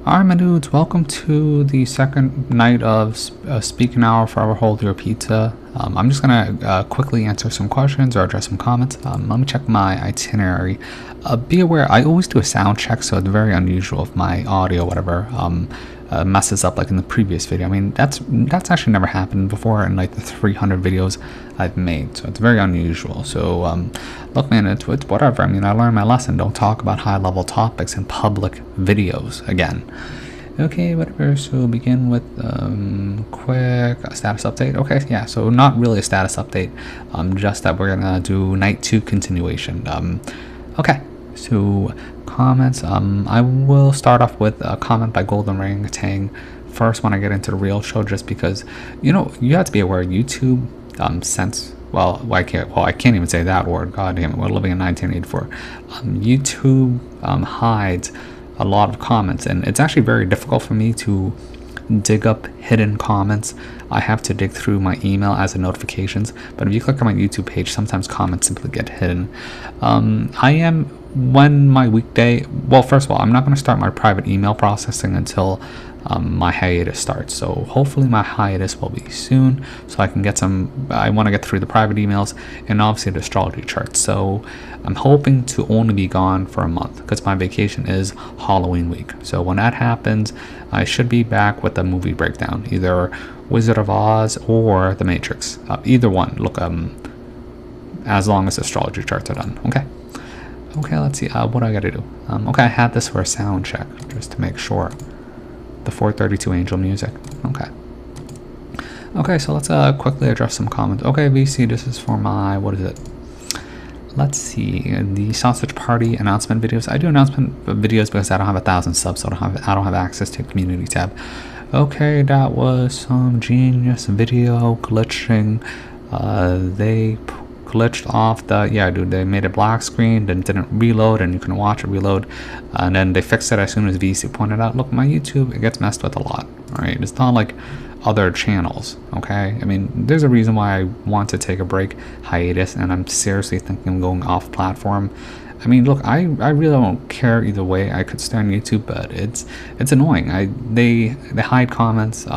Alright, my dudes, welcome to the second night of Speak Now Forever Hold Your Pizza. I'm just going to quickly answer some questions or address some comments. Let me check my itinerary. Be aware, I always do a sound check, so it's very unusual if my audio, whatever, messes up like in the previous video. I mean, that's actually never happened before in like the 300 videos I've made, so it's very unusual. So look, man, it's whatever. I mean, I learned my lesson. Don't talk about high-level topics in public videos again. Okay, whatever. So begin with quick status update. Okay, yeah, so not really a status update, just that we're gonna do night 2 continuation. Okay, so comments. I will start off with a comment by Golden Ring Tang first when I get into the real show, just because you have to be aware YouTube since I can't even say that word. God damn it, we're living in 1984. YouTube hides a lot of comments, and it's actually very difficult for me to dig up hidden comments. I have to dig through my email as a notifications, but if you click on my YouTube page, sometimes comments simply get hidden. When my weekday, well, first of all, I'm not going to start my private email processing until my hiatus starts. So hopefully my hiatus will be soon, so I can get I want to get through the private emails and obviously the astrology charts. So I'm hoping to only be gone for a month because my vacation is Halloween week. So when that happens, I should be back with a movie breakdown, either Wizard of Oz or The Matrix. Either one. Look, as long as the astrology charts are done. Okay, let's see. What do I gotta do? Okay, I had this for a sound check just to make sure. The 432 Angel music. Okay, so let's quickly address some comments. Okay, VC, this is for my, what is it? Let's see, the Sausage Party announcement videos. I do announcement videos because I don't have 1,000 subs, so I don't have access to the community tab. Okay, that was some genius video glitching. They glitched off they made a black screen, then didn't reload, and you can watch it reload, and then they fixed it as soon as VC pointed out. Look, my YouTube, it gets messed with a lot. All right, it's not like other channels. Okay, I mean, there's a reason why I want to take a break, hiatus, and I'm seriously thinking of going off platform. I mean, look, I really don't care either way. I could stay on YouTube, but it's annoying. They hide comments,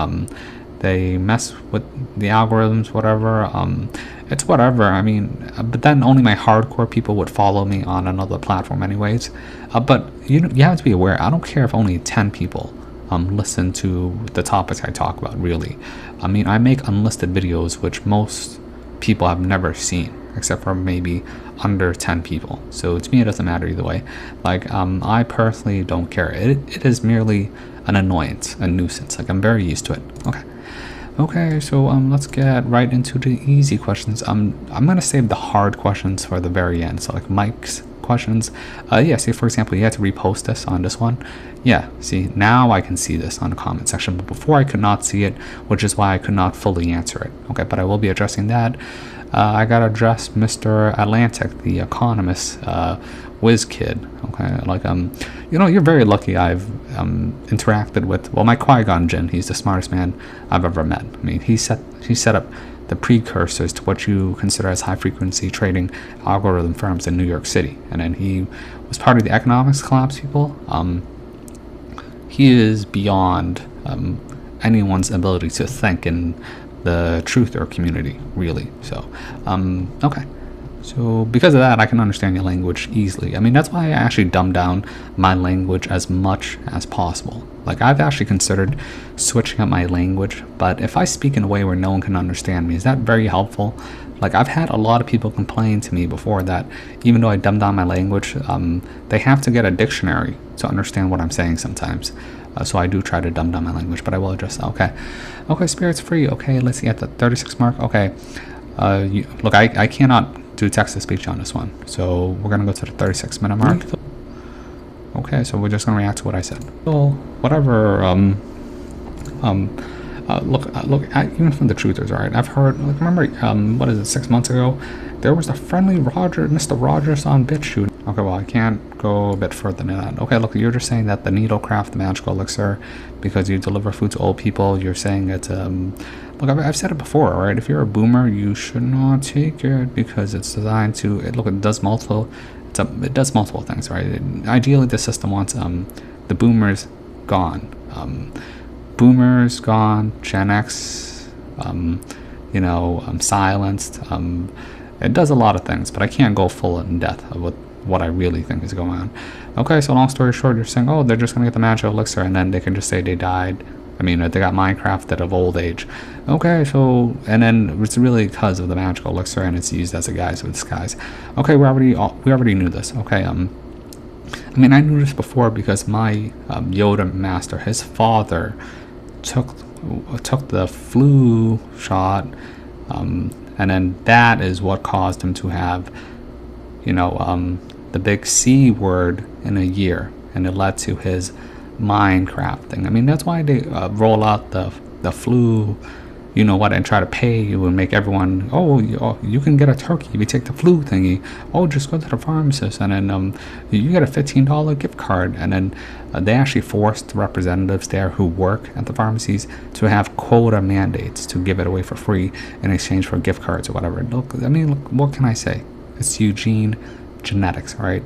they mess with the algorithms, whatever. It's whatever. I mean, but then only my hardcore people would follow me on another platform anyways. But you have to be aware, I don't care if only 10 people listen to the topics I talk about, really. I mean, I make unlisted videos which most people have never seen, except for maybe under 10 people. So to me, it doesn't matter either way. Like, I personally don't care. It is merely an annoyance, a nuisance. Like, I'm very used to it. Okay, so let's get right into the easy questions. I'm gonna save the hard questions for the very end. So like Mike's questions. Yeah, see, for example, you had to repost this on this one. Yeah, see, now I can see this on the comment section, but before I could not see it, which is why I could not fully answer it. Okay, but I will be addressing that. I gotta address Mr. Atlantic, the economist, whiz kid. Okay, like you're very lucky. I've interacted with, well, my Qui-Gon Jinn. He's the smartest man I've ever met. I mean, he set up the precursors to what you consider as high frequency trading algorithm firms in New York City, and then he was part of the economics collapse people. He is beyond anyone's ability to think in the truther community, really. So okay, so because of that, I can understand your language easily. I mean, that's why I actually dumb down my language as much as possible. Like, I've actually considered switching up my language, but if I speak in a way where no one can understand me, is that very helpful? Like, I've had a lot of people complain to me before that even though I dumb down my language, they have to get a dictionary to understand what I'm saying sometimes. So I do try to dumb down my language, but I will address that. Okay, spirits free. Okay, let's see, at the 36 mark. Okay, look, I cannot do text-to-speech on this one, so we're gonna go to the 36-minute mark. Okay, so we're just gonna react to what I said. So whatever. Look, even from the truthers, all right. I've heard, like, remember, what is it, 6 months ago, there was a friendly Mr. Rogers on BitChute. Okay, well, I can't go a bit further than that. Okay, look, you're just saying that the Needlecraft magical elixir, because you deliver food to old people, you're saying it's look, I've said it before, all right. If you're a boomer, you should not take it because it's designed to. It does multiple things, right? Ideally, the system wants the boomers gone. Boomers gone. Gen X, silenced. It does a lot of things, but I can't go full in depth of what I really think is going on. Okay, so long story short, you're saying, oh, they're just gonna get the magic elixir, and then they can just say they died. I mean, they got Minecrafted of old age. Okay, so, and then it's really because of the magical elixir, and it's used as a guise with disguise. Okay, we already knew this. Okay, I mean, I knew this before because my Yoda master, his father, took the flu shot, and then that is what caused him to have, the big C word in a year, and it led to his Minecraft thing. I mean, that's why they roll out the flu, and try to pay you and make everyone, you can get a turkey if you take the flu thingy. Oh, just go to the pharmacist, and then you get a $15 gift card. And then they actually forced representatives there who work at the pharmacies to have quota mandates to give it away for free in exchange for gift cards or whatever. Look, what can I say? It's Eugene genetics, right?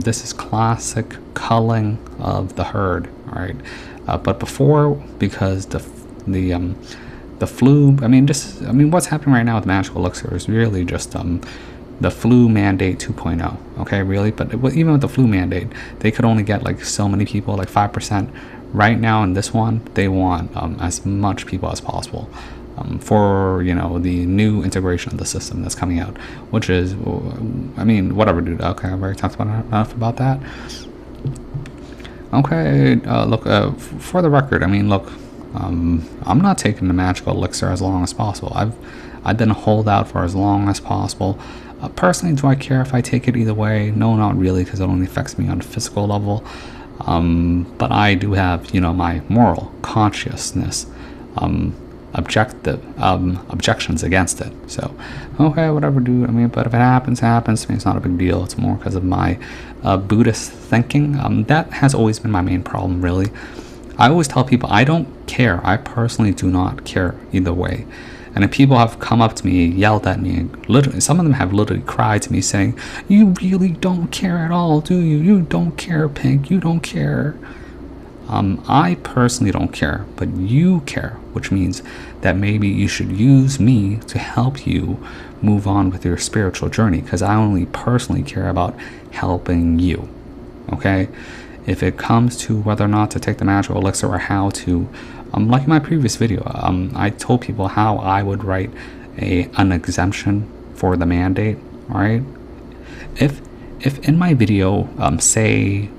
This is classic culling of the herd, right? But before, because the flu, what's happening right now with magical elixir is really just the flu mandate 2.0. Okay, really. But even with the flu mandate, they could only get like so many people, like 5%. Right now in this one, they want as much people as possible. For the new integration of the system that's coming out, which is, whatever, dude. Okay, I've already talked enough about that. Okay, look, for the record, I'm not taking the magical elixir as long as possible. I've been a holdout for as long as possible. Personally, do I care if I take it either way? No, not really, because it only affects me on a physical level. But I do have, my moral consciousness. Objections against it. So, okay, whatever, dude. But if it happens, it happens. It's not a big deal. It's more because of my Buddhist thinking. That has always been my main problem, really. I always tell people I don't care. I personally do not care either way. And if people have come up to me, yelled at me, literally, some of them have literally cried to me saying, "You really don't care at all, do you? You don't care, Pink. You don't care." I personally don't care, but you care, which means that maybe you should use me to help you move on with your spiritual journey, because I only personally care about helping you. Okay? If it comes to whether or not to take the magical elixir or how to, like in my previous video, I told people how I would write an exemption for the mandate. All right? If in my video, say,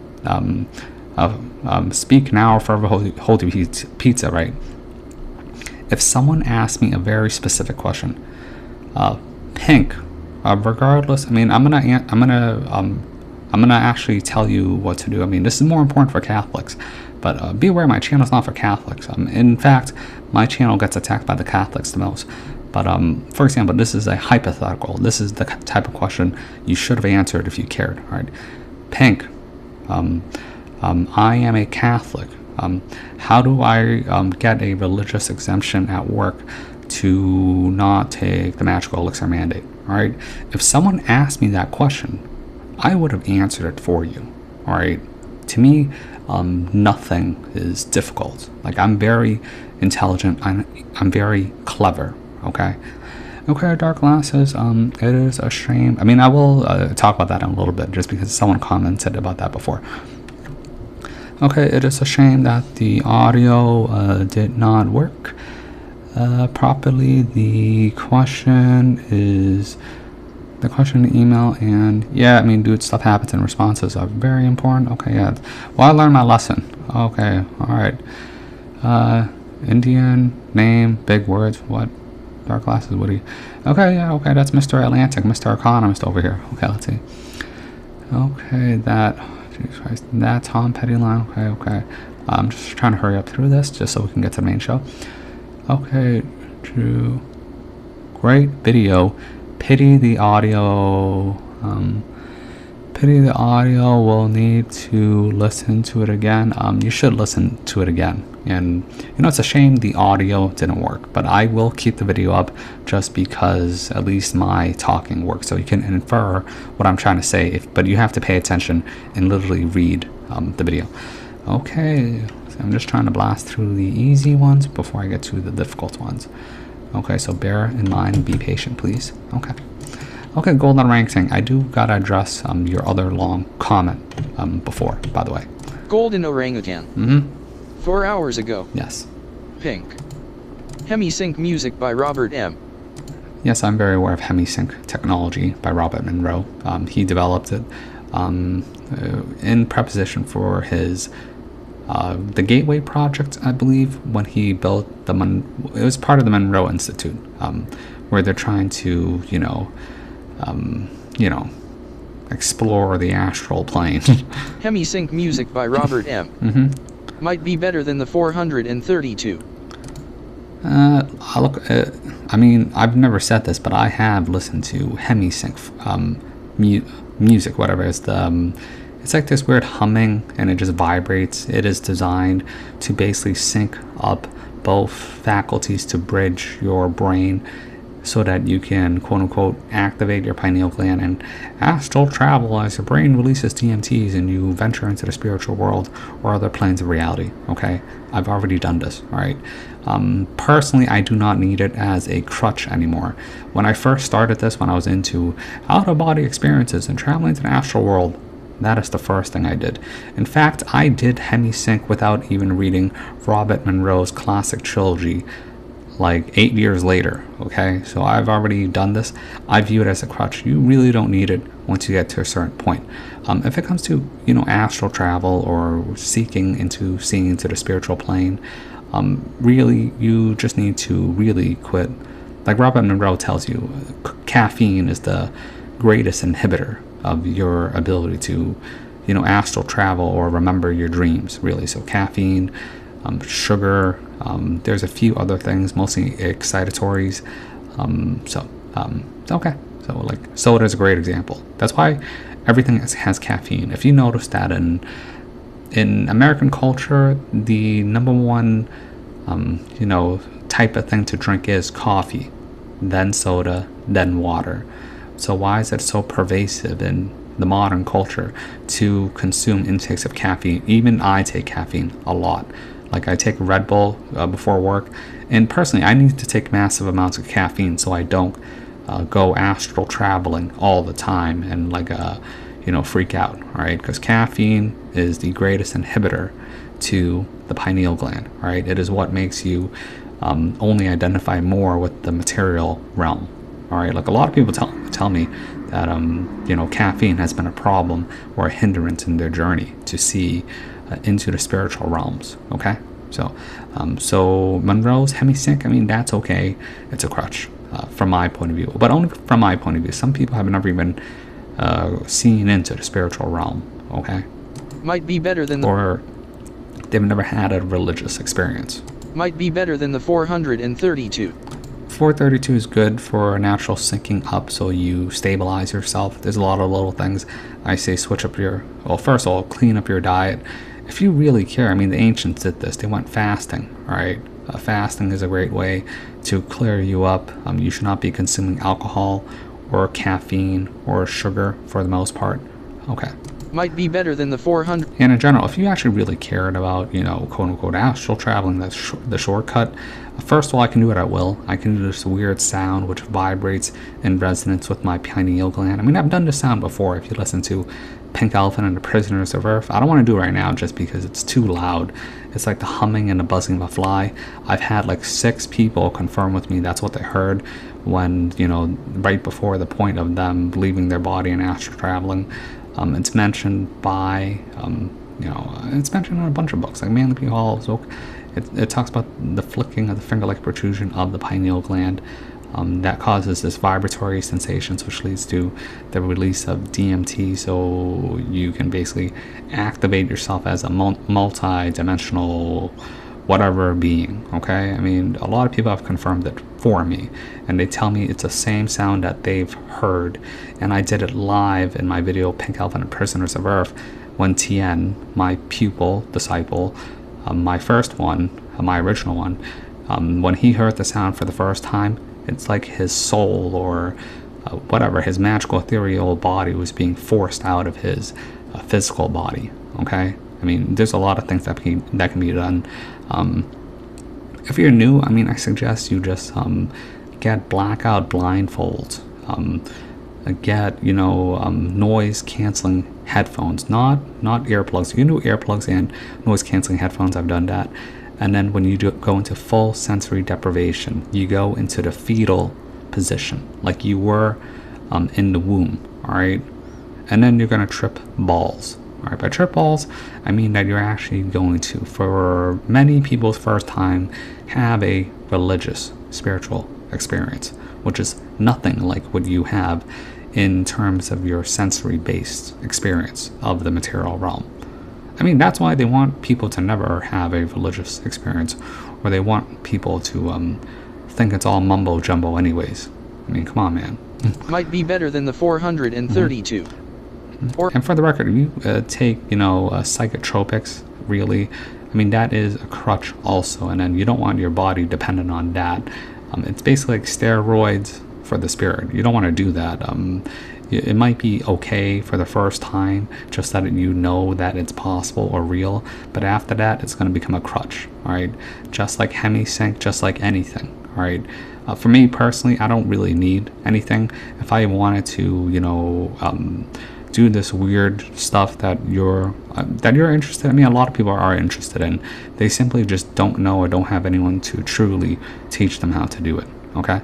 speak now or forever hold your pizza, right? If someone asks me a very specific question, Pink, regardless, I'm gonna actually tell you what to do. This is more important for Catholics, but be aware my channel is not for Catholics. In fact, my channel gets attacked by the Catholics the most. But for example, this is a hypothetical. This is the type of question you should have answered if you cared. All right, Pink. I am a Catholic. How do I get a religious exemption at work to not take the magical elixir mandate? All right. If someone asked me that question, I would have answered it for you. All right. To me, nothing is difficult. Like, I'm very intelligent. I'm very clever. Okay. Okay, Dark Glasses. It is a shame. I will talk about that in a little bit, just because someone commented about that before. Okay, it is a shame that the audio did not work properly. The question email, and yeah, dude, stuff happens and responses are very important. Okay, yeah. Well, I learned my lesson. Okay, all right. Indian name, big words. What? Dark Glasses, Woody. Okay, yeah, okay, that's Mr. Atlantic, Mr. Economist over here. Okay, let's see. Okay, Jesus Christ, that Tom Petty line. Okay. I'm just trying to hurry up through this just so we can get to the main show. Okay, Drew. Great video. Pity the audio. Will need to listen to it again. You should listen to it again. And it's a shame the audio didn't work, but I will keep the video up just because at least my talking works, so you can infer what I'm trying to say. But you have to pay attention and literally read the video. Okay, so I'm just trying to blast through the easy ones before I get to the difficult ones. Okay, so bear in mind and be patient, please. Okay, golden orangutan. I do gotta address your other long comment before, by the way. Golden orangutan. 4 hours ago. Yes. Pink. Hemisync music by Robert M. Yes, I'm very aware of Hemisync technology by Robert Monroe. He developed it in preposition for his the Gateway project, I believe, when he built it was part of the Monroe Institute, where they're trying to, explore the astral plane. Hemisync music by Robert M. Might be better than the 432. I mean, I've never said this, but I have listened to Hemisync music, whatever. It's like this weird humming, and it just vibrates. It is designed to basically sync up both faculties to bridge your brain so that you can, quote unquote, activate your pineal gland and astral travel as your brain releases DMTs and you venture into the spiritual world or other planes of reality. Okay, I've already done this. All right. Personally, I do not need it as a crutch anymore. When I first started this, when I was into out-of-body experiences and traveling to the astral world, that is the first thing I did. In fact, I did Hemisync without even reading Robert Monroe's classic trilogy like 8 years later. Okay, so I've already done this. I view it as a crutch. You really don't need it once you get to a certain point. If it comes to astral travel or seeing into the spiritual plane, really you just need to really quit. Like Robert Monroe tells you, caffeine is the greatest inhibitor of your ability to astral travel or remember your dreams, really. So caffeine, sugar, there's a few other things, mostly excitatories. Okay, so like soda is a great example. That's why everything has caffeine. If you notice that in American culture, the number one type of thing to drink is coffee, then soda, then water. So why is it so pervasive in the modern culture to consume intakes of caffeine? Even I take caffeine a lot. Like I take Red Bull before work, and personally I need to take massive amounts of caffeine so I don't go astral traveling all the time and freak out, right? Because caffeine is the greatest inhibitor to the pineal gland, right? It is what makes you only identify more with the material realm. All right, like a lot of people tell me that caffeine has been a problem or a hindrance in their journey to see into the spiritual realms. Okay, so Monroe's Hemisync, I mean, that's okay. It's a crutch from my point of view, but only from my point of view. Some people have never even seen into the spiritual realm. Okay, might be better than or they've never had a religious experience. Might be better than the 432. 432 is good for natural syncing up, so you stabilize yourself. There's a lot of little things. I say switch up first of all, clean up your diet. If you really care, I mean, the ancients did this. They went fasting, all right? Fasting is a great way to clear you up. You should not be consuming alcohol or caffeine or sugar for the most part. Okay. Might be better than the 400. And in general, if you actually really cared about, quote unquote, astral traveling, that's the shortcut. First of all, I can do it at will. I can do this weird sound which vibrates in resonance with my pineal gland. I mean, I've done this sound before. If you listen to Pink Elephant and the Prisoners of Earth, I don't want to do it right now just because it's too loud. It's like the humming and the buzzing of a fly. I've had like 6 people confirm with me that's what they heard when, right before the point of them leaving their body and astral traveling. It's mentioned by, it's mentioned in a bunch of books, like Manly P. Hall's book. It talks about the flicking of the finger-like protrusion of the pineal gland that causes this vibratory sensations, which leads to the release of DMT, so you can basically activate yourself as a multi-dimensional whatever being. Okay, I mean, a lot of people have confirmed it for me, and they tell me it's the same sound that they've heard, and I did it live in my video Pink Elephant and Prisoners of Earth when Tien, my disciple, my first one, my original one, when he heard the sound for the first time, it's like his soul or whatever, his magical ethereal body was being forced out of his physical body. Okay, I mean, there's a lot of things that can be done. If you're new, I mean, I suggest you just get blackout blindfolds. Get noise canceling headphones, not earplugs. You can do earplugs and noise canceling headphones. I've done that. And then when you go into full sensory deprivation, you go into the fetal position, like you were in the womb. All right, and then you're gonna trip balls. All right, by trip balls, I mean that you're actually going to, for many people's first time, have a religious, spiritual experience, which is nothing like what you have in terms of your sensory-based experience of the material realm. I mean, that's why they want people to never have a religious experience, or they want people to think it's all mumbo-jumbo anyways. I mean, come on, man. Might be better than the 432. And for the record, if you take, psychotropics, really, I mean, that is a crutch also, and then you don't want your body dependent on that. It's basically like steroids for the spirit. You don't want to do that. It might be okay for the first time, just that you know that it's possible or real, but after that, it's going to become a crutch, all right? Just like Hemisync, just like anything, all right? For me personally, I don't really need anything. If I wanted to, do this weird stuff that you're interested in. I mean, a lot of people are interested in. They simply just don't know or don't have anyone to truly teach them how to do it. Okay,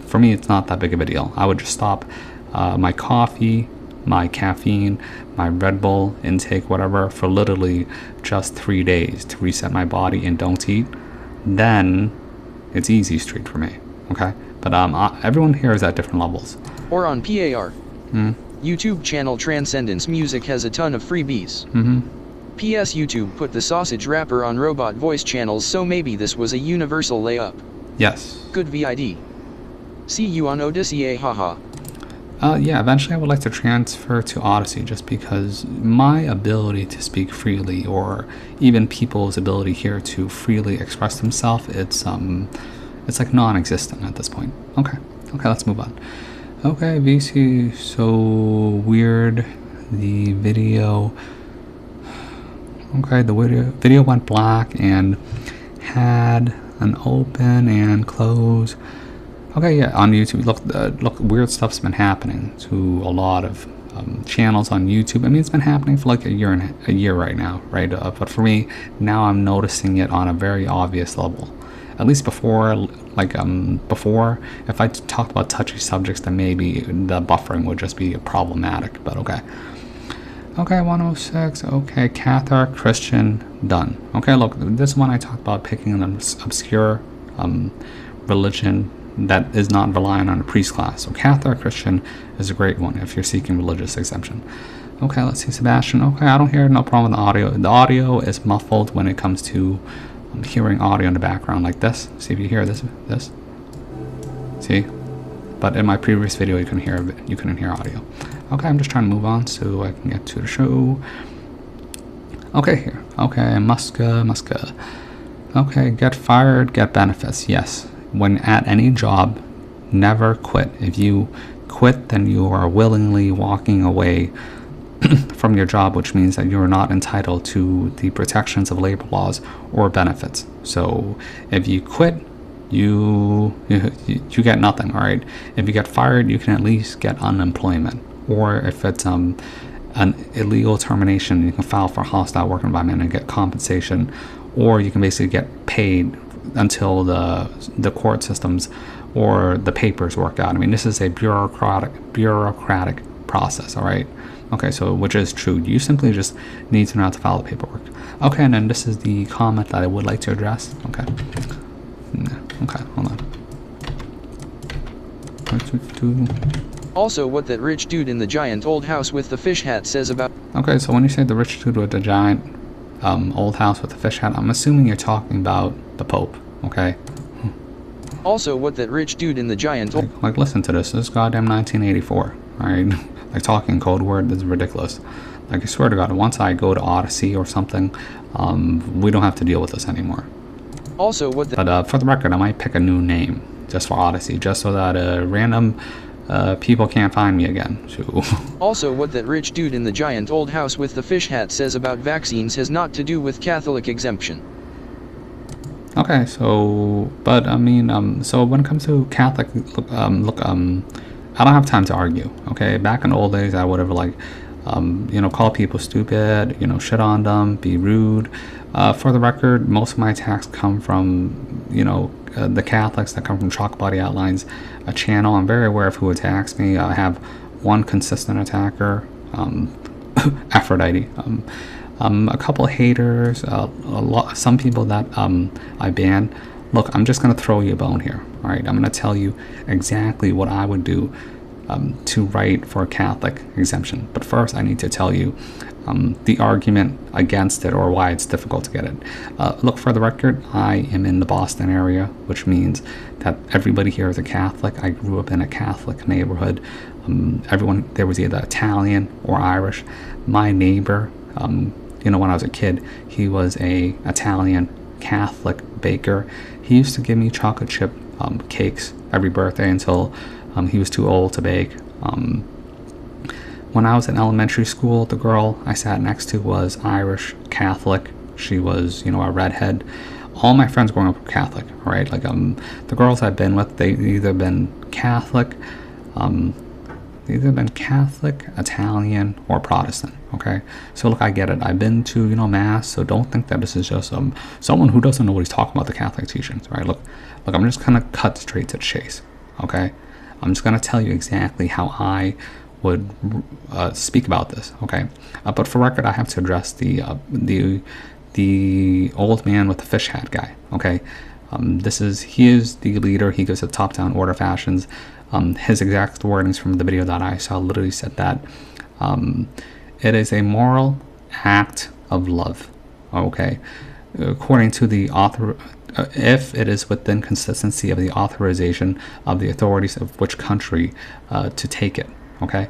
for me, it's not that big of a deal. I would just stop my coffee, my caffeine, my Red Bull intake, whatever, for literally just 3 days to reset my body and don't eat. Then it's easy street for me. Okay, but everyone here is at different levels. Or on PAR. YouTube channel Transcendence Music has a ton of freebies. PS YouTube put the sausage wrapper on robot voice channels, so maybe this was a universal layup. Yes. Good VID. See you on Odyssey, haha. Yeah, eventually I would like to transfer to Odyssey, just because my ability to speak freely, or even people's ability here to freely express themselves, it's like non-existent at this point. Okay, let's move on. Okay, VC, so weird. The video. Okay, the video went black and had an open and close. Okay, yeah, on YouTube, look, weird stuff's been happening to a lot of channels on YouTube. I mean, it's been happening for like a year right now, right? But for me, now I'm noticing it on a very obvious level. At least before, if I talked about touchy subjects, then maybe the buffering would just be problematic, but okay. Okay, 106, okay, Catholic, Christian, done. Okay, look, this one I talked about picking an obscure religion that is not relying on a priest class. So Catholic, Christian is a great one if you're seeking religious exemption. Okay, let's see, Sebastian. Okay, I don't hear, no problem with the audio. The audio is muffled when it comes to hearing audio in the background like this. See if you hear this. See? But in my previous video, you couldn't hear audio. Okay, I'm just trying to move on so I can get to the show. Okay, here. Okay, Muska. Okay, get fired, get benefits. Yes. When at any job, never quit. If you quit, then you are willingly walking away from your job, which means that you are not entitled to the protections of labor laws or benefits. So if you quit, you get nothing. All right. If you get fired, you can at least get unemployment. Or if it's an illegal termination, you can file for hostile work environment and get compensation. Or you can basically get paid until the court systems or the papers work out. I mean, this is a bureaucratic process. All right. Okay, so which is true. You simply just need to know how to file the paperwork. Okay, and then this is the comment that I would like to address. Okay. Okay, hold on. Also, what that rich dude in the giant old house with the fish hat says about... Okay, so when you say the rich dude with the giant old house with the fish hat, I'm assuming you're talking about the Pope, okay? Also, what that rich dude in the giant old... Like, listen to this. This is goddamn 1984, alright? Like, talking code word is ridiculous. Like, I swear to God, once I go to Odyssey or something, we don't have to deal with this anymore. Also, what the... But for the record, I might pick a new name just for Odyssey, just so that a random people can't find me again. So Also, what that rich dude in the giant old house with the fish hat says about vaccines has not to do with Catholic exemption. okay, so, but I mean, so when it comes to Catholic, look, I don't have time to argue. Okay, back in the old days, I would have like, you know, call people stupid, you know, shit on them, be rude. For the record, most of my attacks come from, you know, the Catholics that come from Chalk Body Outlines, a channel. I'm very aware of who attacks me. I have one consistent attacker, Aphrodite. A couple haters, some people that I ban. Look, I'm just gonna throw you a bone here. All right, I'm gonna tell you exactly what I would do to write for a Catholic exemption. But first, I need to tell you the argument against it or why it's difficult to get it. Look, for the record, I am in the Boston area, which means that everybody here is a Catholic. I grew up in a Catholic neighborhood. Everyone there was either Italian or Irish. My neighbor, you know, when I was a kid, he was a Italian Catholic baker. He used to give me chocolate chip cakes every birthday until he was too old to bake. When I was in elementary school, the girl I sat next to was Irish Catholic. She was, you know, a redhead. All my friends growing up were Catholic, right? Like the girls I've been with, they either been Catholic, Italian, or Protestant. Okay, so look, I get it. I've been to, you know, mass, so don't think that this is just someone who doesn't know what he's talking about the Catholic teachings, right? Look, I'm just gonna cut straight to the chase. Okay, I'm just gonna tell you exactly how I would speak about this. Okay, but for record, I have to address the old man with the fish hat guy. Okay, he is the leader. He gives a top-down order fashions. His exact wordings from the video that I saw literally said that it is a moral act of love. Okay, according to the author, if it is within consistency of the authorization of the authorities of which country to take it. Okay,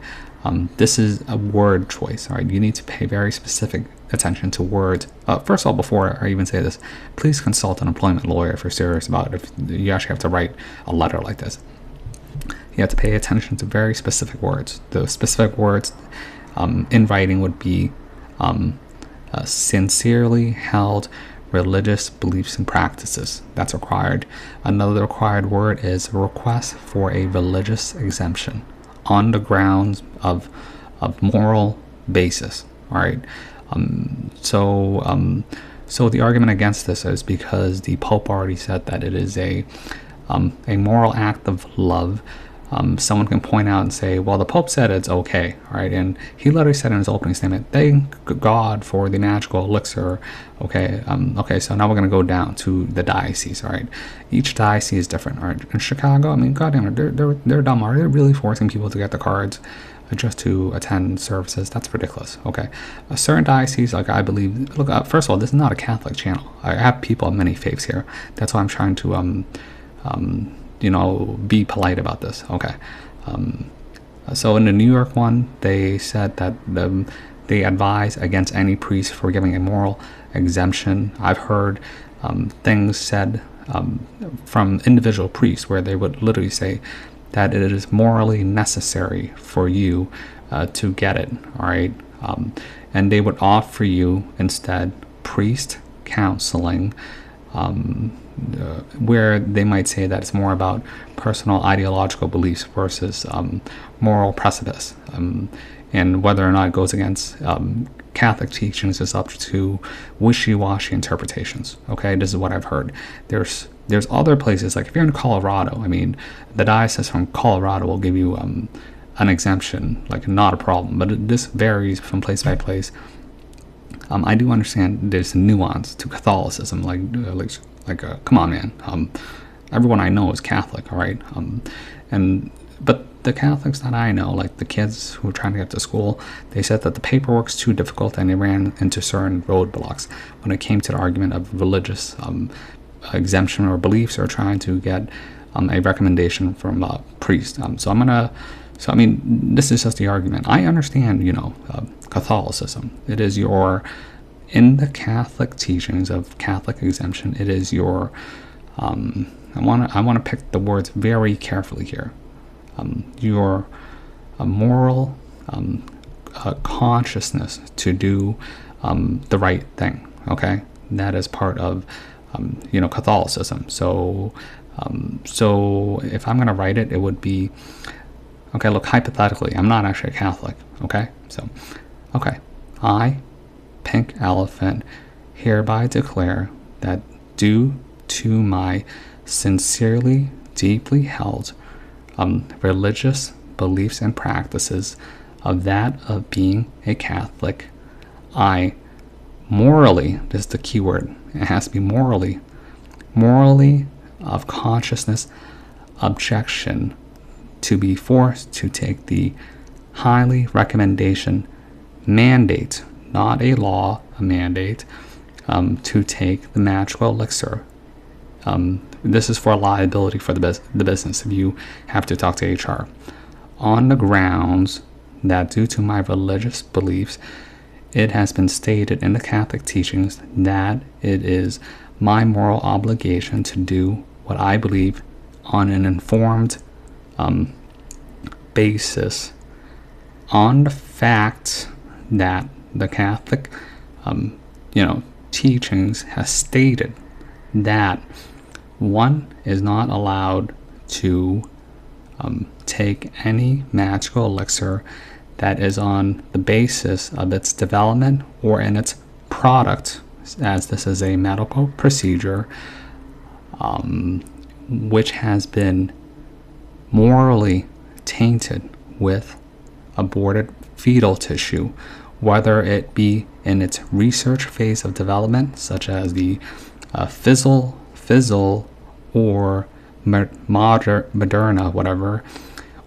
this is a word choice. All right, you need to pay very specific attention to words. First of all, before I even say this, please consult an employment lawyer if you're serious about it. If you actually have to write a letter like this, you have to pay attention to very specific words. The specific words in writing would be sincerely held religious beliefs and practices. That's required. Another required word is request for a religious exemption on the grounds of moral basis. All right. So the argument against this is because the Pope already said that it is a moral act of love. Someone can point out and say, well, the Pope said it's okay, all right? And he literally said in his opening statement, thank God for the magical elixir, okay? Okay, so now we're going to go down to the diocese, all right? Each diocese is different, all right? In Chicago, I mean, goddamn it, they're dumb. Are they really forcing people to get the cards just to attend services? That's ridiculous, okay? A certain diocese, like I believe, look, first of all, this is not a Catholic channel. I have people of many faiths here. That's why I'm trying to, you know, be polite about this. Okay. So in the New York one, they said that they advise against any priest for giving a moral exemption. I've heard things said from individual priests where they would literally say that it is morally necessary for you to get it. All right. And they would offer you instead priest counseling, where they might say that it's more about personal ideological beliefs versus moral precipice, and whether or not it goes against Catholic teachings is up to wishy-washy interpretations. Okay, this is what I've heard. There's other places, like if you're in Colorado, I mean, the diocese from Colorado will give you an exemption, like not a problem, but this varies from place by place. I do understand there's a nuance to Catholicism, come on, man. Everyone I know is Catholic, all right? But the Catholics that I know, like the kids who are trying to get to school, they said that the paperwork's too difficult and they ran into certain roadblocks when it came to the argument of religious exemption or beliefs, or trying to get a recommendation from a priest. So I mean, this is just the argument. I understand, Catholicism. It is in the Catholic teachings of Catholic exemption, it is I want to pick the words very carefully here. your moral consciousness to do the right thing. Okay, that is part of Catholicism. So if I'm going to write it, it would be, okay, look, hypothetically, I'm not actually a Catholic. Okay, so okay, I, Pink Elephant, hereby declare that due to my sincerely, deeply held religious beliefs and practices of that of being a Catholic, I morally, this is the key word, it has to be morally of consciousness objection to be forced to take the highly recommendation mandate, not a law, a mandate, to take the magical elixir. This is for liability for the business if you have to talk to HR, on the grounds that due to my religious beliefs, it has been stated in the Catholic teachings that it is my moral obligation to do what I believe on an informed basis, on the fact that the Catholic teachings has stated that one is not allowed to take any magical elixir that is on the basis of its development or in its product, as this is a medical procedure which has been morally tainted with aborted fetal tissue, whether it be in its research phase of development, such as the fizzle, or Moderna, whatever,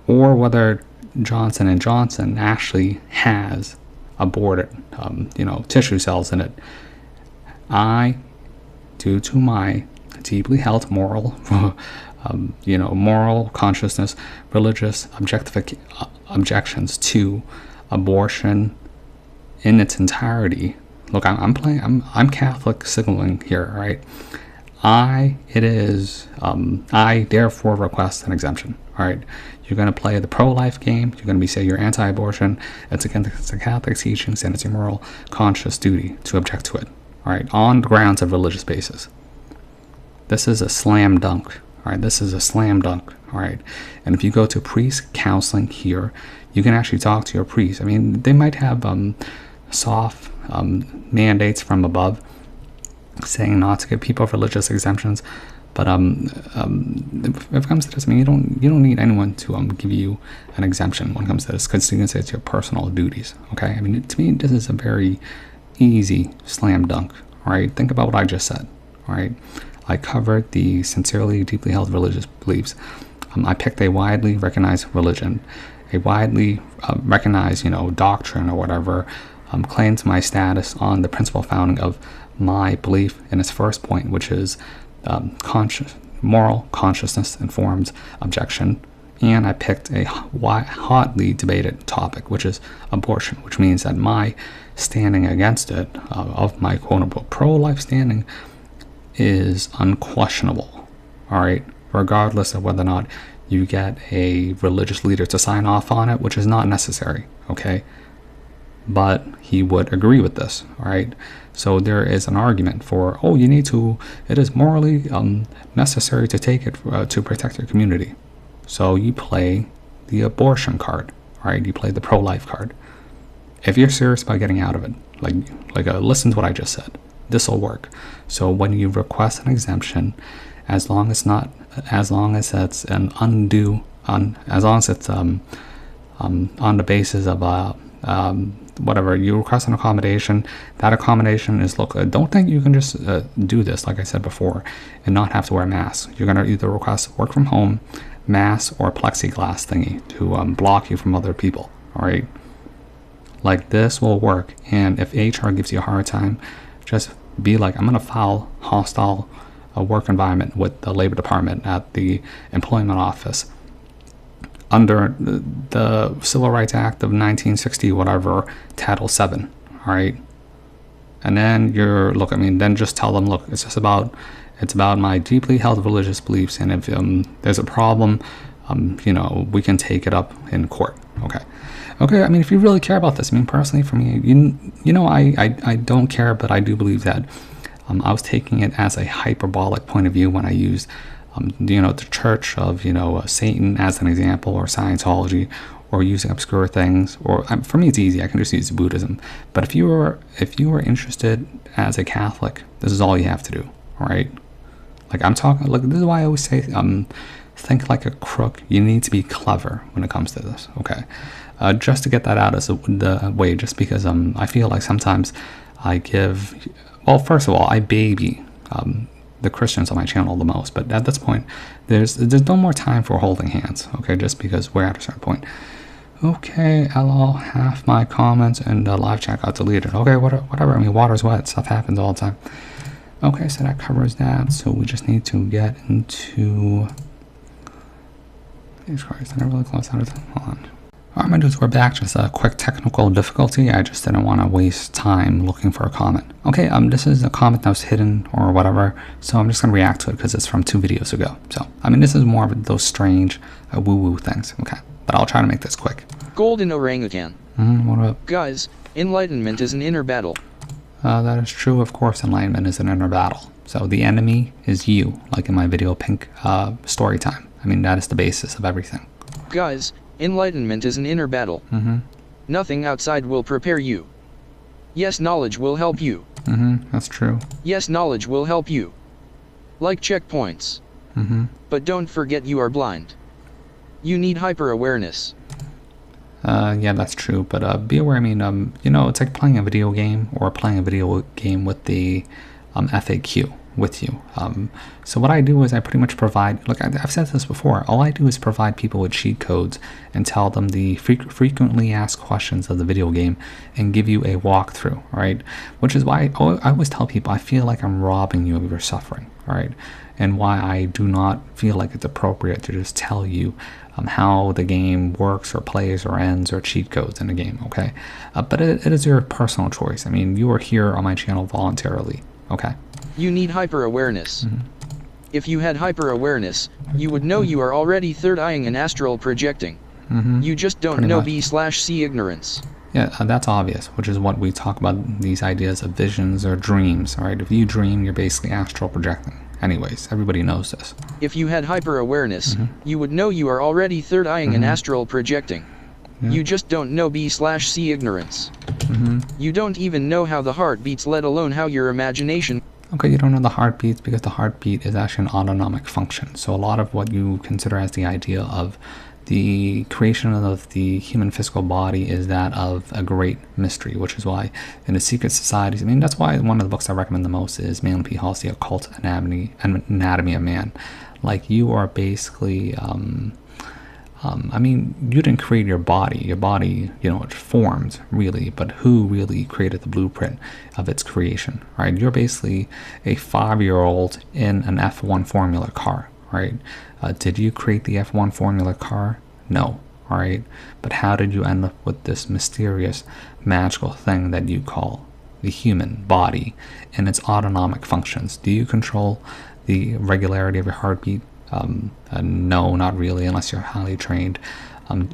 or whether Johnson & Johnson actually has aborted, tissue cells in it. I, due to my deeply held moral, moral consciousness, religious objections to abortion in its entirety. Look, I'm Catholic signaling here, right? I therefore request an exemption. All right, you're going to play the pro-life game. You're going to say you're anti-abortion. It's against the Catholic teachings, and it's your moral conscious duty to object to it. All right, on the grounds of religious basis. This is a slam dunk. All right, this is a slam dunk. All right, and if you go to priest counseling here, you can actually talk to your priest. I mean, they might have soft mandates from above saying not to give people religious exemptions, but if it comes to this, I mean, you don't need anyone to give you an exemption when it comes to this, because you can say it's your personal duties. Okay, I mean, to me, this is a very easy slam dunk. All right, think about what I just said. All right, I covered the sincerely, deeply held religious beliefs. I picked a widely recognized religion, a widely recognized, doctrine or whatever, claims my status on the principal founding of my belief in its first point, which is moral consciousness informed objection. And I picked a hotly debated topic, which is abortion, which means that my standing against it, of my quote-unquote pro-life standing, is unquestionable. All right, regardless of whether or not you get a religious leader to sign off on it, which is not necessary. Okay, but he would agree with this. All right, so there is an argument for, it is morally necessary to take it to protect your community. So you play the abortion card. All right, you play the pro-life card. If you're serious about getting out of it, listen to what I just said. This will work. So when you request an exemption, as long as it's an undue, as long as it's on the basis of whatever, you request an accommodation, that accommodation is, don't think you can just do this, like I said before, and not have to wear a mask. You're going to either request work from home, mask, or plexiglass thingy to block you from other people. All right, this will work. And if HR gives you a hard time, just be like, I'm going to file hostile work environment with the Labor Department at the employment office under the Civil Rights Act of 1960, whatever, Title VII. All right, and then then just tell them, it's about my deeply held religious beliefs, and if there's a problem you know, we can take it up in court. Okay. Okay, I mean, if you really care about this, I mean, personally, for me, you know, I don't care, but I do believe that I was taking it as a hyperbolic point of view when I used, you know, the Church of, you know, Satan as an example, or Scientology, or using obscure things. Or for me, it's easy. I can just use Buddhism. But if you are interested as a Catholic, this is all you have to do. All right. Like I'm talking. Like this is why I always say, think like a crook. You need to be clever when it comes to this. Okay. Just to get that out as the way, just because I feel like sometimes I give, well, first of all, I baby the Christians on my channel the most, but at this point, there's no more time for holding hands, okay, just because we're at a certain point. Okay, LL, half my comments and the live chat got deleted. Okay, whatever, I mean, water's wet, stuff happens all the time. Okay, so that covers that, so we just need to get into, Jesus Christ, I never really close out of time, hold on. Alright, my dudes, we're back. Just a quick technical difficulty. I just didn't want to waste time looking for a comment. Okay, this is a comment that was hidden or whatever, so I'm just going to react to it because it's from 2 videos ago. So, I mean, this is more of those strange woo-woo things, okay? But I'll try to make this quick. Golden orangutan. What up? Guys, enlightenment is an inner battle. That is true, of course, enlightenment is an inner battle. So the enemy is you, like in my video Pink story time. I mean, that is the basis of everything. Guys, enlightenment is an inner battle. Nothing outside will prepare you. Yes, knowledge will help you. That's true. Yes, knowledge will help you. Like checkpoints. But don't forget you are blind. You need hyper-awareness. Yeah, that's true, but be aware, I mean, you know, it's like playing a video game or playing a video game with the FAQ with you. So what I do is I pretty much provide, look, I've said this before, all I do is provide people with cheat codes and tell them the frequently asked questions of the video game and give you a walkthrough, all right? Which is why I always tell people I feel like I'm robbing you of your suffering, all right? And why I do not feel like it's appropriate to just tell you how the game works or plays or ends or cheat codes in the game, okay? But it is your personal choice. I mean, you are here on my channel voluntarily, okay? You need hyper-awareness. If you had hyper-awareness, you would know you are already third-eyeing and astral projecting. You just don't know B/C ignorance. Yeah, that's obvious, which is what we talk about, these ideas of visions or dreams, all right? If you dream, you're basically astral projecting. Anyways, everybody knows this. If you had hyper-awareness, you would know you are already third-eyeing and astral projecting. You just don't know B/C ignorance. You don't even know how the heart beats, let alone how your imagination... Okay, you don't know the heartbeats because the heartbeat is actually an autonomic function. So a lot of what you consider as the idea of the creation of the human physical body is that of a great mystery, which is why in the secret societies, I mean, that's why one of the books I recommend the most is Mahlon P. Hall's The Occult Anatomy of Man. Like, you are basically, I mean, you didn't create your body. Your body, you know, it formed, really, but who really created the blueprint of its creation, right? You're basically a 5-year-old in an F1 Formula car, right? Did you create the F1 Formula car? No, all right? But how did you end up with this mysterious, magical thing that you call the human body and its autonomic functions? Do you control the regularity of your heartbeat? No, not really, unless you're highly trained.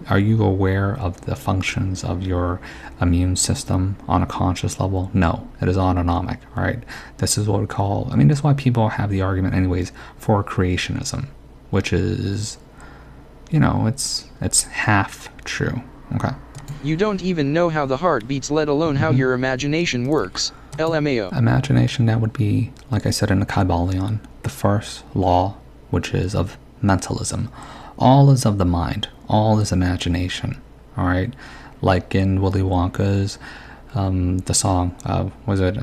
Are you aware of the functions of your immune system on a conscious level? No, it is autonomic, all right? This is what we call, I mean, this is why people have the argument anyways for creationism, which is, you know, it's half true, okay? You don't even know how the heart beats, let alone how your imagination works. LMAO. Imagination, that would be, like I said in the Kybalion, the first law, which is of mentalism. All is of the mind. All is imagination. All right, like in Willy Wonka's the song. Was it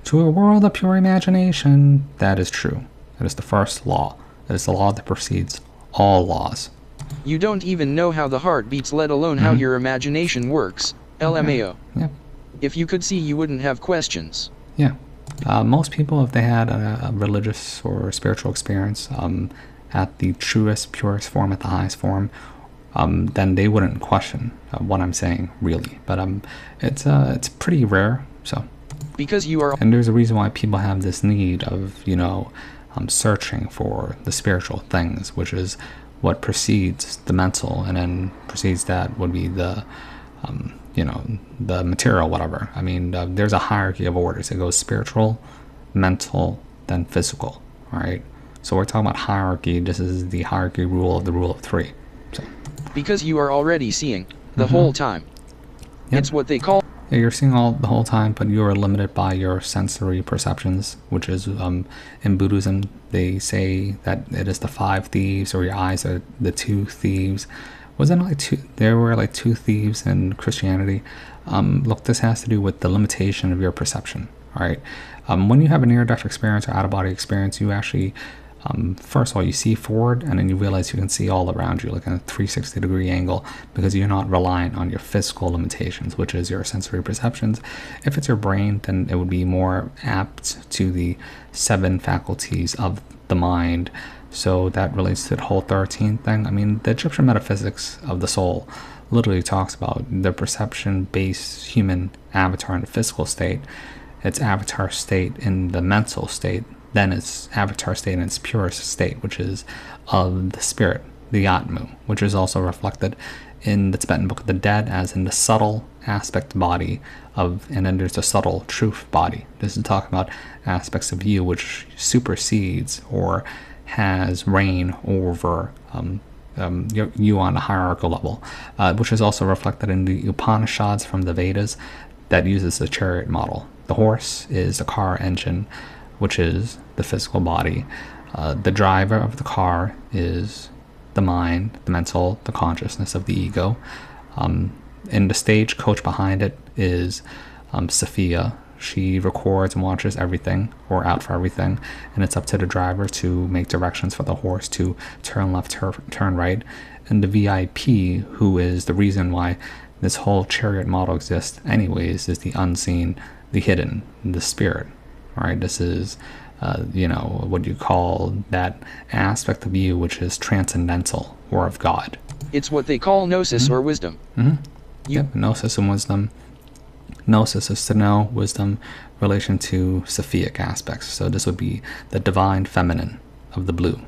to a world of pure imagination? That is true. That is the first law. That is the law that precedes all laws. You don't even know how the heart beats, let alone how your imagination works. LMAO. Yeah. If you could see, you wouldn't have questions. Yeah. Most people, if they had a religious or spiritual experience at the truest, purest form, at the highest form, then they wouldn't question what I'm saying, really. But it's pretty rare. So because you are, and there's a reason why people have this need of, you know, searching for the spiritual things, which is what precedes the mental, and then precedes that would be the the material, whatever. I mean, there's a hierarchy of orders. It goes spiritual, mental, then physical, right? So we're talking about hierarchy. This is the hierarchy rule of the rule of three. So because you are already seeing the whole time. Yep. It's what they call... Yeah, you're seeing all the whole time, but you are limited by your sensory perceptions, which is in Buddhism they say that it is the 5 thieves, or your eyes are the 2 thieves. Wasn't it like two? There were like 2 thieves in Christianity. Look, this has to do with the limitation of your perception. All right, when you have a near-death experience or out-of-body experience, you actually first of all, you see forward, and then you realize you can see all around you, like in a 360-degree angle, because you're not reliant on your physical limitations, which is your sensory perceptions. If it's your brain, then it would be more apt to the 7 faculties of the mind. So that relates to the whole 13 thing. I mean, the Egyptian metaphysics of the soul literally talks about the perception-based human avatar in the physical state, its avatar state in the mental state, then its avatar state in its purest state, which is of the spirit, the Atmu, which is also reflected in the Tibetan Book of the Dead as in the subtle aspect body of, and then there's the subtle truth body. This is talking about aspects of you which supersedes or has reign over you on a hierarchical level, which is also reflected in the Upanishads from the Vedas that uses the chariot model. The horse is the car engine, which is the physical body. The driver of the car is the mind, the mental, the consciousness of the ego. And the stagecoach behind it is Sophia. She records and watches everything, or out for everything, and it's up to the driver to make directions for the horse to turn left, turn right. And the VIP, who is the reason why this whole chariot model exists anyways, is the unseen, the hidden, the spirit. Right, this is, what you call that aspect of you which is transcendental, or of God. It's what they call gnosis or wisdom. Yep, gnosis and wisdom. Gnosis is to know, wisdom, relation to Sophic aspects. So this would be the divine feminine of the blue.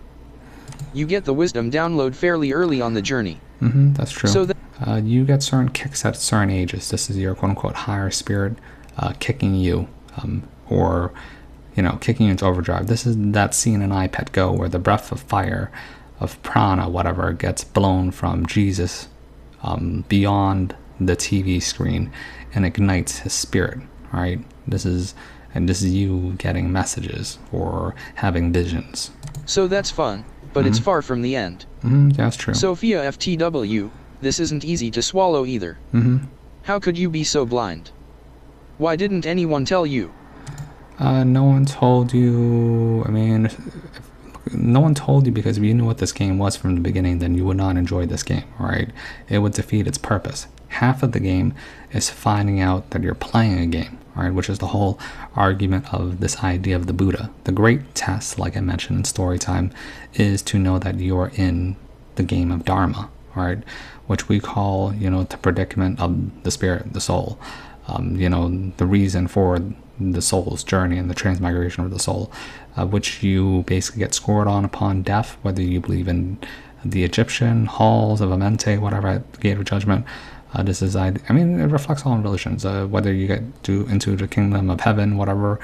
You get the wisdom download fairly early on the journey. That's true. So you get certain kicks at certain ages. This is your quote-unquote higher spirit kicking you. Or, kicking you into overdrive. This is that scene in iPad Go where the breath of fire, of prana, whatever, gets blown from Jesus beyond the TV screen and ignites his spirit, right? This is you getting messages or having visions. So that's fun, but it's far from the end. That's true. Sophia FTW, this isn't easy to swallow either. How could you be so blind? Why didn't anyone tell you? No one told you. I mean, no one told you, because if you knew what this game was from the beginning, then you would not enjoy this game, right? It would defeat its purpose. Half of the game is finding out that you're playing a game, right? Which is the whole argument of this idea of the Buddha. The great test, like I mentioned in Storytime, is to know that you're in the game of Dharma, right? Which we call, the predicament of the spirit, the soul. The reason for the soul's journey and the transmigration of the soul, which you basically get scored on upon death, whether you believe in the Egyptian halls of Amenti, whatever, at the Gate of Judgment. This is, it reflects all religions, whether you get into the kingdom of heaven, whatever,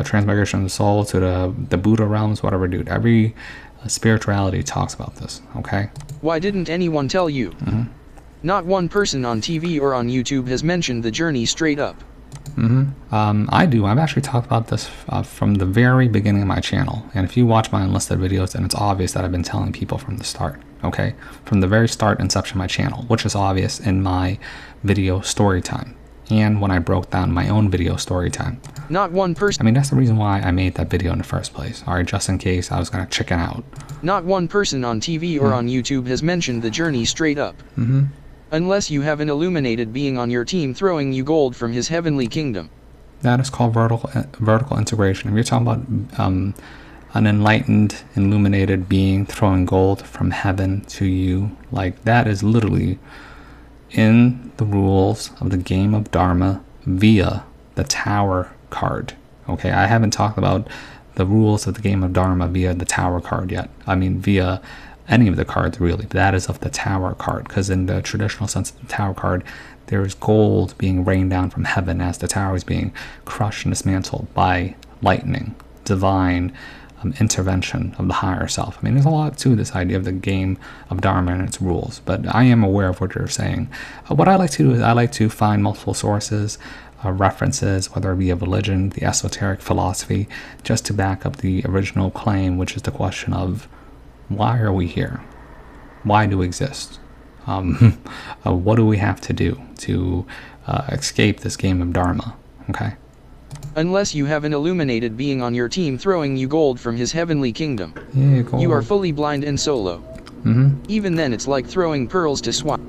transmigration of the soul, to the Buddha realms, whatever, dude. Every spirituality talks about this, okay? Why didn't anyone tell you? Not one person on TV or on YouTube has mentioned the journey straight up. I do. I've actually talked about this from the very beginning of my channel. And if you watch my unlisted videos, then it's obvious that I've been telling people from the start, okay? From the very start, inception of my channel, which is obvious in my video story time. And when I broke down my own video story time. Not one person. I mean, that's the reason why I made that video in the first place. All right, just in case I was going to chicken out. Not one person on TV or on YouTube has mentioned the journey straight up. Unless you have an illuminated being on your team throwing you gold from his heavenly kingdom. That is called vertical integration. If you're talking about an enlightened, illuminated being throwing gold from heaven to you, like, that is literally in the rules of the game of Dharma via the Tower card. Okay, I haven't talked about the rules of the game of Dharma via the Tower card yet. I mean, via any of the cards, really. But that is of the Tower card, because in the traditional sense of the Tower card, there is gold being rained down from heaven as the tower is being crushed and dismantled by lightning, divine intervention of the higher self. I mean, there's a lot to this idea of the game of Dharma and its rules, but I am aware of what you're saying. What I like to do is I like to find multiple sources, references, whether it be of religion, the esoteric philosophy, just to back up the original claim, which is the question of why are we here? Why do we exist? What do we have to do to escape this game of Dharma? Okay. Unless you have an illuminated being on your team throwing you gold from his heavenly kingdom. Yeah, gold. You are fully blind and solo. Even then it's like throwing pearls to swine.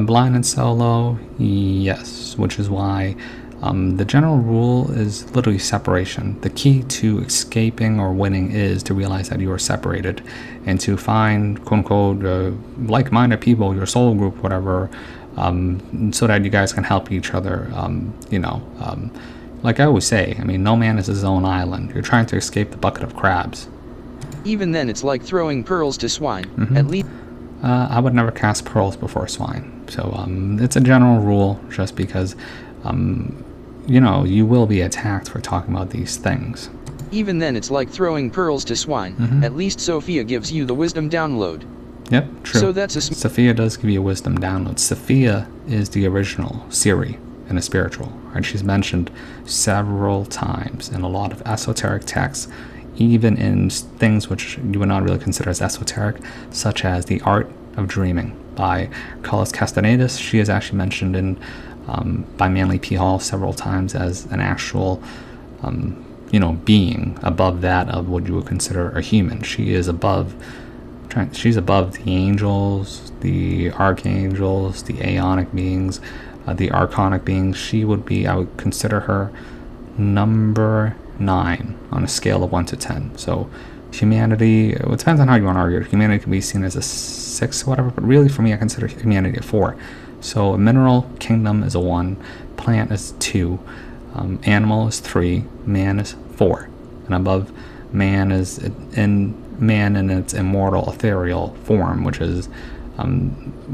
Blind and solo, yes, which is why the general rule is literally separation. The key to escaping or winning is to realize that you are separated and to find, quote-unquote, like-minded people, your soul group, whatever, so that you guys can help each other, like I always say, I mean, no man is his own island. You're trying to escape the bucket of crabs. Even then, it's like throwing pearls to swine. At least. I would never cast pearls before swine. So it's a general rule, just because, you will be attacked for talking about these things. Even then, it's like throwing pearls to swine. At least Sophia gives you the wisdom download. Yep, true. So that's Sophia does give you a wisdom download. Sophia is the original Siri in a spiritual, and she's mentioned several times in a lot of esoteric texts, even in things which you would not really consider as esoteric, such as The Art of Dreaming by Carlos Castanedas. She is actually mentioned in by Manly P. Hall several times as an actual being above that of what you would consider a human. She is above the angels, the archangels, the aeonic beings, the archonic beings. She would be, I would consider her number 9 on a scale of 1 to 10. So humanity, it depends on how you want to argue it. Humanity can be seen as a 6 or whatever, but really for me I consider humanity a 4. So a mineral kingdom is a 1, plant is 2, animal is 3, man is 4, and above man is man in its immortal ethereal form, which is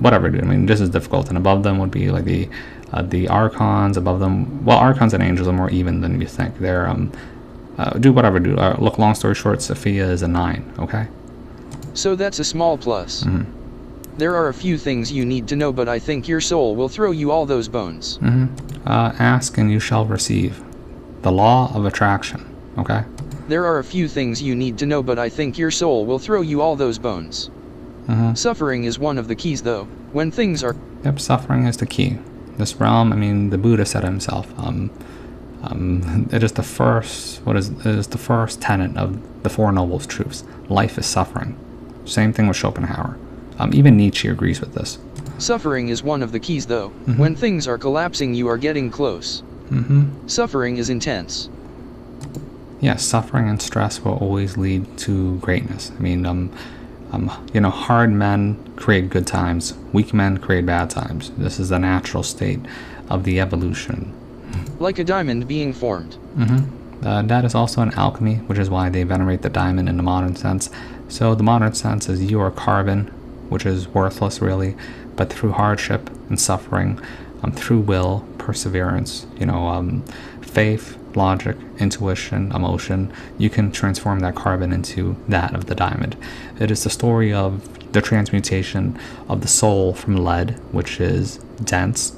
whatever. I mean, this is difficult. And above them would be like the archons. Above them, well, archons and angels are more even than you think. They're look, long story short, Sophia is a 9. Okay. So that's a small plus. There are a few things you need to know, but I think your soul will throw you all those bones. Ask and you shall receive. The law of attraction. Okay. There are a few things you need to know, but I think your soul will throw you all those bones. Suffering is one of the keys, though. When things are... Yep, suffering is the key. This realm, I mean, the Buddha said himself, it is the first tenet of the Four Noble Truths. Life is suffering. Same thing with Schopenhauer. Even Nietzsche agrees with this. Suffering is one of the keys, though. When things are collapsing, you are getting close. Suffering is intense. Yes, suffering and stress will always lead to greatness. I mean, hard men create good times. Weak men create bad times. This is the natural state of the evolution. Like a diamond being formed. That is also an alchemy, which is why they venerate the diamond in the modern sense. So the modern sense is you are carbon, which is worthless really, but through hardship and suffering, through will, perseverance, faith, logic, intuition, emotion, you can transform that carbon into that of the diamond. It is the story of the transmutation of the soul from lead, which is dense.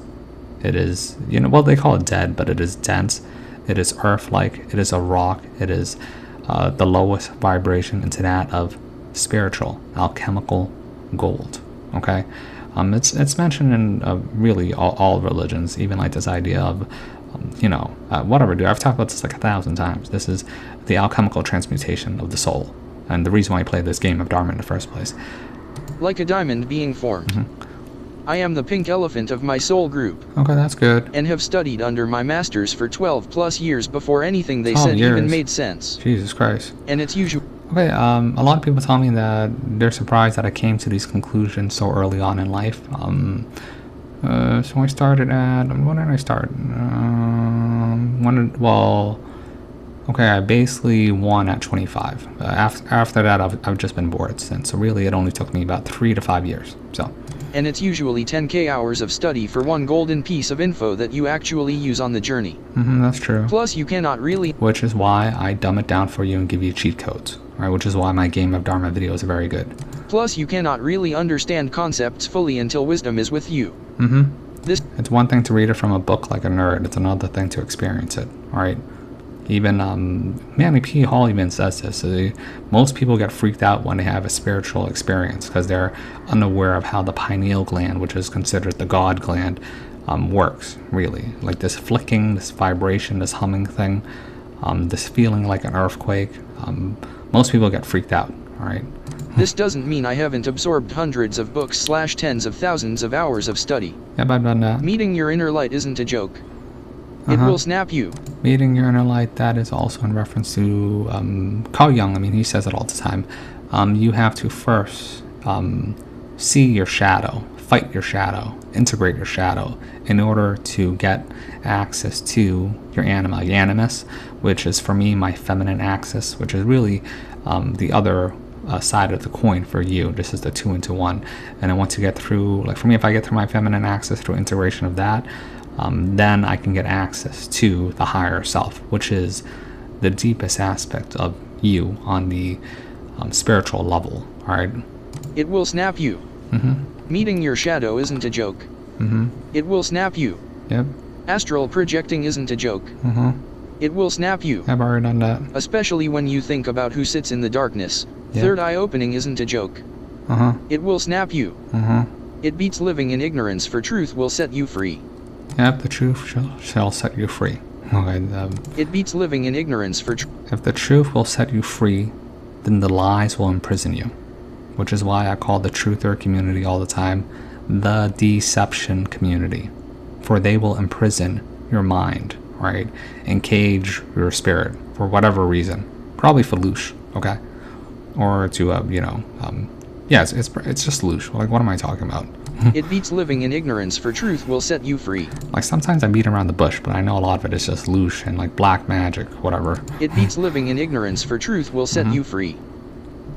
It is, they call it dead, but it is dense. It is earth-like. It is a rock. It is the lowest vibration into that of spiritual, alchemical gold. Okay? It's mentioned in really all religions, even like this idea of whatever, dude. I've talked about this like 1,000 times. This is the alchemical transmutation of the soul, and the reason why I played this game of Dharma in the first place. Like a diamond being formed. I am the pink elephant of my soul group. Okay, that's good. And have studied under my masters for 12 plus years before anything they said even made sense. Jesus Christ. And it's usual. Okay, a lot of people tell me that they're surprised that I came to these conclusions so early on in life. So I started at, when did I start? Okay, I basically won at 25. After that, I've just been bored since. So really, it only took me about 3 to 5 years. So. And it's usually 10k hours of study for one golden piece of info that you actually use on the journey. That's true. Plus, you cannot really... Which is why I dumb it down for you and give you cheat codes. Right? Which is why my Game of Dharma videos are very good. Plus, you cannot really understand concepts fully until wisdom is with you. It's one thing to read it from a book like a nerd. It's another thing to experience it. Right? Even Manly P. Hall even says this. Most people get freaked out when they have a spiritual experience because they're unaware of how the pineal gland, which is considered the God gland, works, really. Like this flicking, this vibration, this humming thing, this feeling like an earthquake. Most people get freaked out, all right? This doesn't mean I haven't absorbed hundreds of books / tens of thousands of hours of study. Yep, I've done that. Meeting your inner light isn't a joke. It will snap you. Meeting your inner light, that is also in reference to Carl Jung. I mean, he says it all the time. You have to first see your shadow, fight your shadow, integrate your shadow in order to get access to your anima, your animus, which is for me my feminine axis, which is really the other side of the coin for you. This is the 2 into 1. And then once you get through, like for me, if I get through my feminine axis through integration of that, then I can get access to the higher self, which is the deepest aspect of you on the spiritual level, all right? It will snap you. Meeting your shadow isn't a joke. It will snap you. Yep. Astral projecting isn't a joke. It will snap you. I've already done that. Especially when you think about who sits in the darkness. Yep. Third eye opening isn't a joke. It will snap you. It beats living in ignorance, for truth will set you free. Yep, the truth shall set you free. Okay, it beats living in ignorance, for if the truth will set you free, then the lies will imprison you. Which is why I call the truther community all the time the deception community. For they will imprison your mind, right? And cage your spirit for whatever reason. Probably for loosh, okay? Or to, yeah, it's just loosh. Like, what am I talking about? It beats living in ignorance, for truth will set you free. Like, sometimes I beat around the bush, but I know a lot of it is just loosh and, like, black magic, whatever. It beats living in ignorance, for truth will set you free.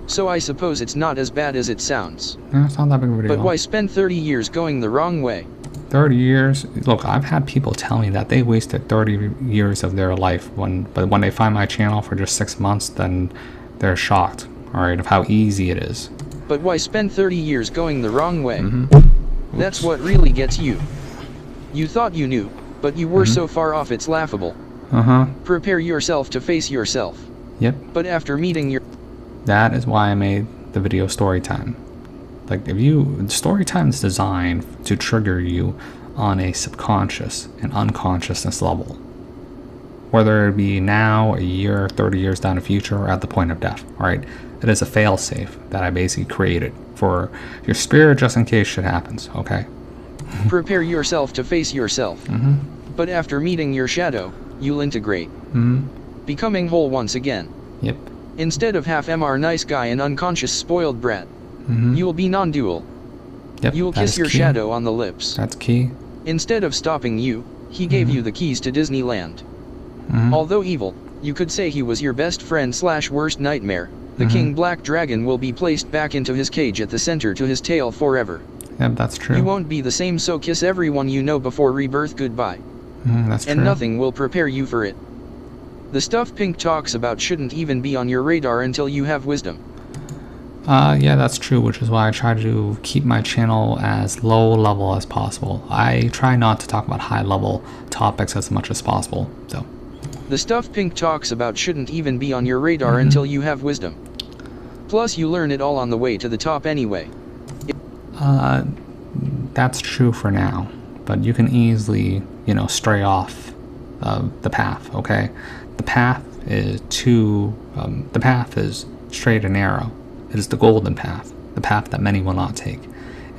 So I suppose it's not as bad as it sounds. Yeah, it's not that big of a deal. But why spend 30 years going the wrong way? 30 years? Look, I've had people tell me that they wasted 30 years of their life, but when they find my channel for just 6 months, then they're shocked, all right, of how easy it is. But why spend 30 years going the wrong way? That's what really gets you. You thought you knew, but you were so far off it's laughable. Prepare yourself to face yourself. Yep. But after meeting your... That is why I made the video Storytime. Like, Storytime is designed to trigger you on a subconscious and unconsciousness level. Whether it be now, a year, 30 years down the future, or at the point of death, right? It is a fail-safe that I basically created for your spirit just in case shit happens, okay? Prepare yourself to face yourself. But after meeting your shadow, you'll integrate. Becoming whole once again. Yep. Instead of half MR nice guy and unconscious spoiled brat, you'll be non-dual. Yep, you'll kiss your shadow on the lips. That's key. Instead of stopping you, he gave you the keys to Disneyland. Although evil, you could say he was your best friend / worst nightmare. The King Black Dragon will be placed back into his cage at the center to his tail forever. Yep, that's true. You won't be the same, so kiss everyone you know before rebirth goodbye. That's true. And nothing will prepare you for it. The stuff Pink talks about shouldn't even be on your radar until you have wisdom. Yeah, that's true, which is why I try to keep my channel as low level as possible. I try not to talk about high level topics as much as possible, so. The stuff Pink talks about shouldn't even be on your radar until you have wisdom. Plus you learn it all on the way to the top anyway. That's true for now, but you can easily, stray off the path, okay? The path is straight and narrow. It is the golden path, the path that many will not take.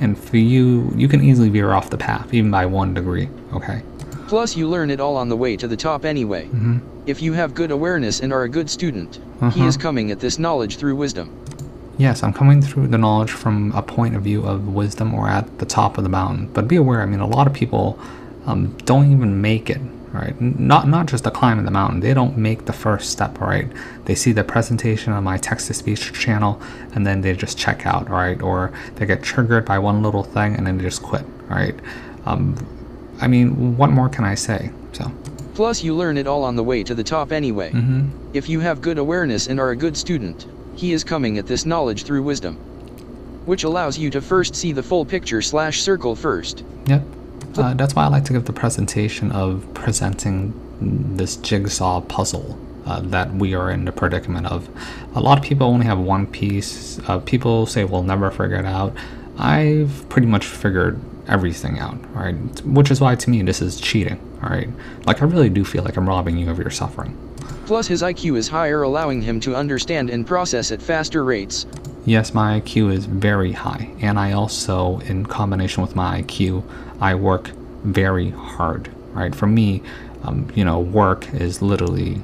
And for you, you can easily veer off the path, even by 1 degree, okay? Plus you learn it all on the way to the top anyway. If you have good awareness and are a good student, he is coming at this knowledge through wisdom. Yes, I'm coming through the knowledge from a point of view of wisdom or at the top of the mountain. But be aware, a lot of people don't even make it, right? Not just the climb of the mountain. They don't make the first step, right? They see the presentation on my text-to-speech channel, and then they just check out, right? Or they get triggered by one little thing, and then they just quit, right? I mean, what more can I say? So. Plus, you learn it all on the way to the top anyway. If you have good awareness and are a good student, he is coming at this knowledge through wisdom, which allows you to first see the full picture / circle first. Yep. That's why I like to give the presentation of presenting this jigsaw puzzle that we are in the predicament of. A lot of people only have one piece. People say we'll never figure it out. I've pretty much figured everything out, right? Which is why to me this is cheating, all right? Like I really do feel like I'm robbing you of your suffering. Plus his IQ is higher, allowing him to understand and process at faster rates. Yes, my IQ is very high, and I also, in combination with my IQ, I work very hard, right? For me, you know, work is literally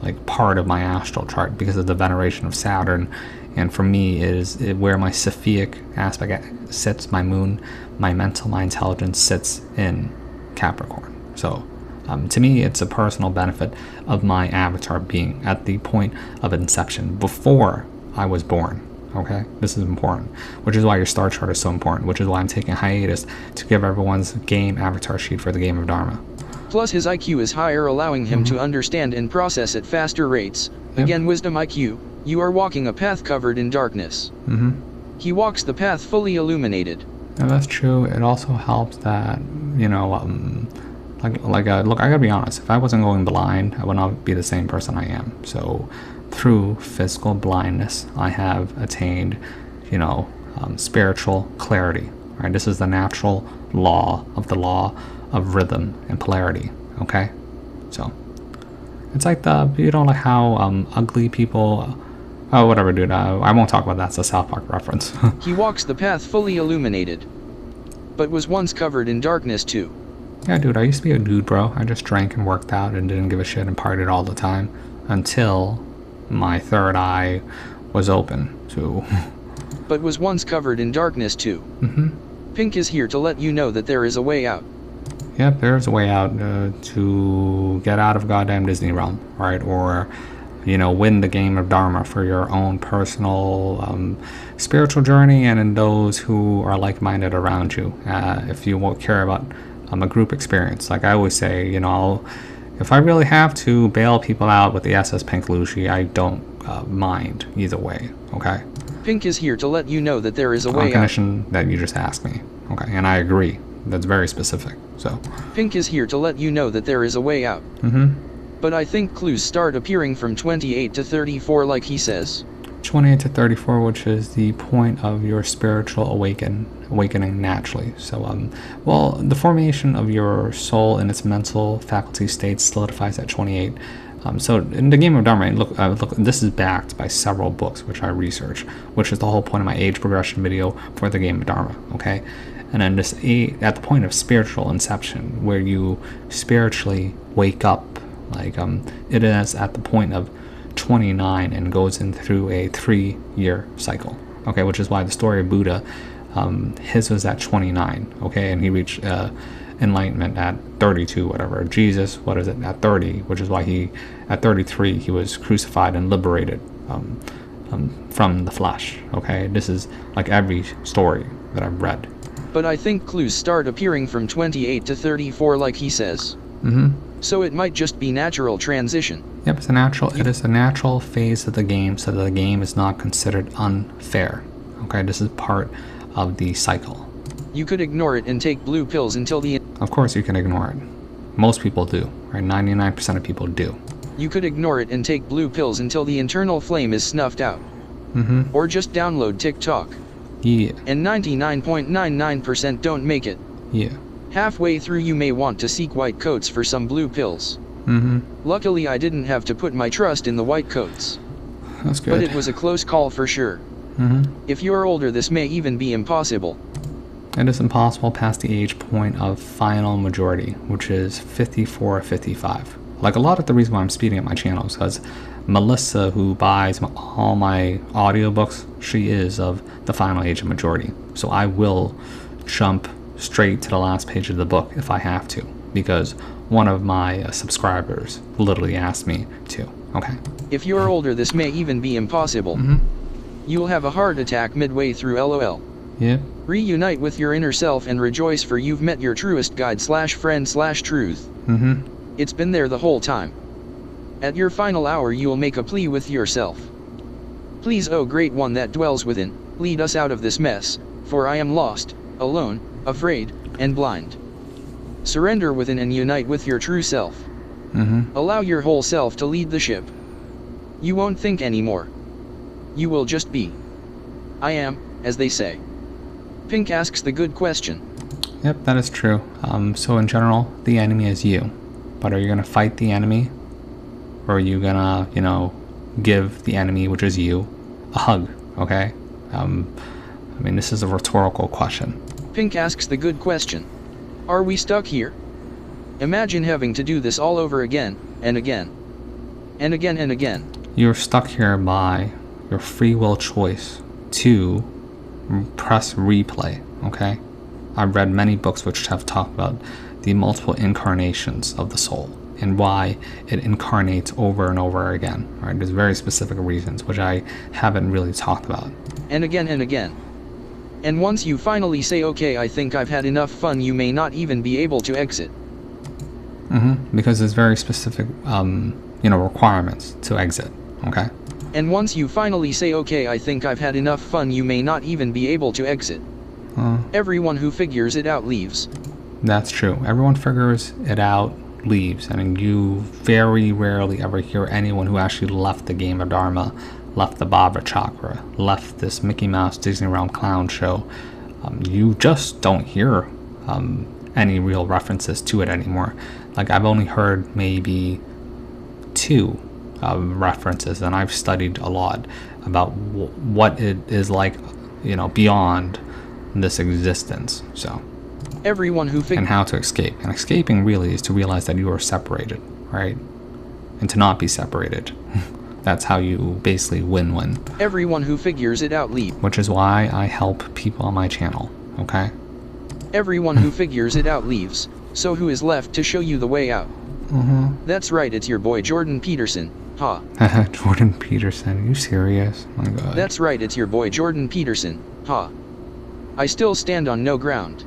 like part of my astral chart because of the veneration of Saturn. And for me, it is where my Saphic aspect sits, my moon, my mental, my intelligence sits in Capricorn. So to me, it's a personal benefit of my avatar being at the point of inception, before I was born. Okay, this is important, which is why your star chart is so important, which is why I'm taking a hiatus to give everyone's game avatar sheet for the game of Dharma. Plus his IQ is higher, allowing him to understand and process at faster rates. Again, wisdom IQ. You are walking a path covered in darkness. He walks the path fully illuminated. And that's true. It also helps that, you know, look, I gotta be honest. If I wasn't going blind, I would not be the same person I am. So, through physical blindness, I have attained, you know, spiritual clarity. Right? This is the natural law of rhythm and polarity. Okay, so it's like you know, like how ugly people. Oh, whatever, dude. I won't talk about that. It's a South Park reference. He walks the path fully illuminated, but was once covered in darkness too. Yeah, dude. I used to be a dude, bro. I just drank and worked out and didn't give a shit and partied all the time until my third eye was open. So. But was once covered in darkness too. Pink is here to let you know that there is a way out. Yep, there's a way out to get out of goddamn Disney realm, right? Or, you know, win the game of Dharma for your own personal spiritual journey, and in those who are like-minded around you. If you won't care about a group experience, like I always say, you know, if I really have to bail people out with the SS Pink Lucy, I don't mind either way. Okay. Pink is here to let you know that there is a way out. On condition that you just asked me. Okay, and I agree. That's very specific. So. Pink is here to let you know that there is a way out. But I think clues start appearing from 28 to 34, like he says. 28 to 34, which is the point of your spiritual awakening naturally. So, well, the formation of your soul in its mental faculty state solidifies at 28. So in the game of Dharma, look, this is backed by several books which I researched, which is the whole point of my age progression video for the game of Dharma. Okay, and then this at the point of spiritual inception, where you spiritually wake up, like it is at the point of 29 and goes in through a 3-year cycle. Okay, which is why the story of Buddha, his was at 29. Okay, and he reached enlightenment at 32, whatever. Jesus, what is it, at 30, which is why at 33 he was crucified and liberated from the flesh. Okay, this is like every story that I've read. But I think clues start appearing from 28 to 34, like he says. So it might just be natural transition. Yep, it is a natural phase of the game, so that the game is not considered unfair. Okay, this is part of the cycle. You could ignore it and take blue pills until the... Of course you can ignore it. Most people do, right? 99% of people do. You could ignore it and take blue pills until the internal flame is snuffed out. Or just download TikTok. Yeah. And 99.99% don't make it. Yeah. Halfway through you may want to seek white coats for some blue pills. Luckily I didn't have to put my trust in the white coats. That's good. But it was a close call for sure. If you're older, this may even be impossible. It is impossible past the age point of final majority, which is 54 or 55. Like, a lot of the reason why I'm speeding up my channel is because Melissa, who buys all my audiobooks, she is of the final age of majority. So I will jump straight to the last page of the book if I have to, because one of my subscribers literally asked me to. Okay. If you're older, this may even be impossible. You'll have a heart attack midway through, lol. Yeah. Reunite with your inner self and rejoice, for you've met your truest guide / friend / truth. It's been there the whole time. At your final hour you'll make a plea with yourself. Please, O Great One that dwells within, lead us out of this mess, for I am lost, alone, afraid, and blind. Surrender within and unite with your true self. Allow your whole self to lead the ship. You won't think anymore. You will just be. I am, as they say. Pink asks the good question. Yep, that is true. So in general, the enemy is you. But are you going to fight the enemy? Or are you going to, you know, give the enemy, which is you, a hug, okay? I mean, this is a rhetorical question. Pink asks the good question. Are we stuck here? Imagine having to do this all over again, and again. And again and again. You're stuck here by your free will choice to press replay, okay? I've read many books which have talked about the multiple incarnations of the soul and why it incarnates over and over again, right? There's very specific reasons, which I haven't really talked about. And again and again. And once you finally say, okay, I think I've had enough fun, you may not even be able to exit. Because there's very specific, you know, requirements to exit, okay? And once you finally say, okay, I think I've had enough fun, you may not even be able to exit. Everyone who figures it out leaves. That's true. Everyone figures it out, leaves, and you very rarely ever hear anyone who actually left the game of Dharma, left the Baba Chakra, left this Mickey Mouse Disney Realm clown show. You just don't hear any real references to it anymore. Like, I've only heard maybe 2 references, and I've studied a lot about what it is like, you know, beyond this existence. So everyone who and how to escape. And escaping really is to realize that you are separated, right? And to not be separated. That's how you basically win-win. Everyone who figures it out leaves. Which is why I help people on my channel, okay? Everyone who figures it out leaves. So who is left to show you the way out? That's right, it's your boy Jordan Peterson. Ha. Jordan Peterson, are you serious? Oh my God. That's right, it's your boy Jordan Peterson. Ha. I still stand on no ground.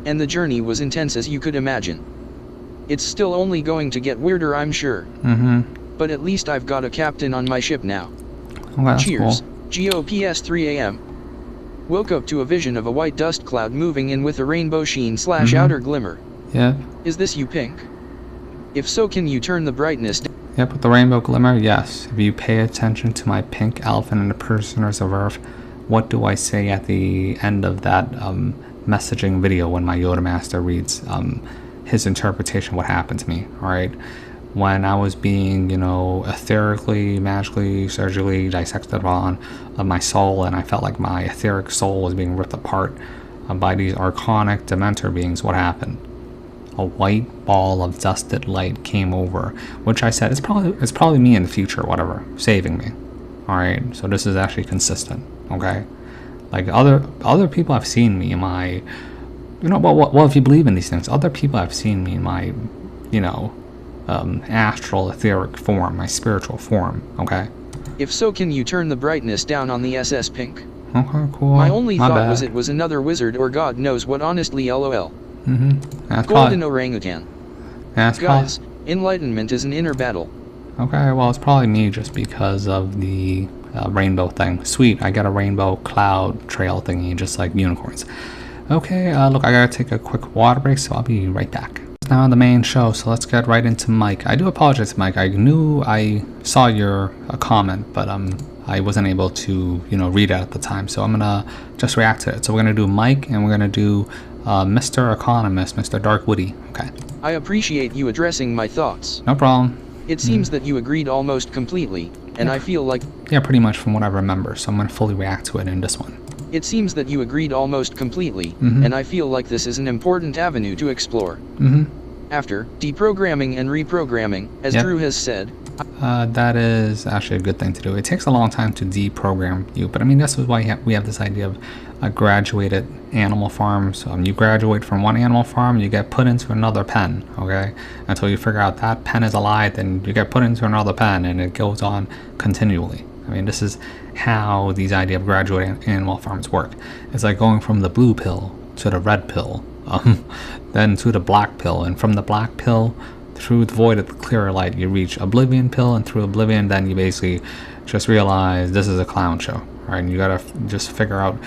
And the journey was intense as you could imagine. It's still only going to get weirder, I'm sure. But at least I've got a captain on my ship now. Well, cheers. Cool. GOPS 3 a.m. Woke up to a vision of a white dust cloud moving in with a rainbow sheen / outer glimmer. Yeah. Is this you, Pink? If so, can you turn the brightness down? Yep, with the rainbow glimmer, yes. If you pay attention to my pink elephant and the prisoners of Earth, what do I say at the end of that messaging video when my Yoda Master reads his interpretation of what happened to me, alright? When I was being, you know, etherically, magically, surgically dissected on my soul, and I felt like my etheric soul was being ripped apart by these archonic Dementor beings, what happened? A white ball of dusted light came over, which I said, it's probably me in the future, whatever, saving me. Alright, so this is actually consistent, okay? Like, other people have seen me in my, you know, well, if you believe in these things, other people have seen me in my, you know, astral etheric form, my spiritual form, okay? If so, can you turn the brightness down on the SS, Pink? Okay, cool. My only thought was it was another wizard or God knows what, honestly, lol. That's Golden orangutan. That's Guys, enlightenment is an inner battle. Okay, well, it's probably me just because of the rainbow thing. Sweet, I got a rainbow cloud trail thingy, just like unicorns. Okay, look, I gotta take a quick water break, so I'll be right back. Now on the main show, so let's get right into Mike. I do apologize, Mike. I knew I saw your comment, but I wasn't able to, you know, read it at the time. So I'm gonna just react to it. So we're gonna do Mike, and we're gonna do Mr. Economist, Mr. Dark Woody. Okay. I appreciate you addressing my thoughts. No problem. It seems that you agreed almost completely, and I feel like... Yeah, pretty much from what I remember, so I'm gonna fully react to it in this one. It seems that you agreed almost completely, and I feel like this is an important avenue to explore. After deprogramming and reprogramming, as Yep. Drew has said, That is actually a good thing to do. It takes a long time to deprogram you, but I mean, this is why we have this idea of graduated animal farms. You graduate from one animal farm, you get put into another pen, okay? Until you figure out that pen is a lie, then you get put into another pen, and it goes on continually. I mean, this is how these idea of graduating animal farms work. It's like going from the blue pill to the red pill, then to the black pill, and from the black pill through the void of the clearer light, you reach oblivion pill, and through oblivion, then you basically just realize this is a clown show, right? And you gotta just figure out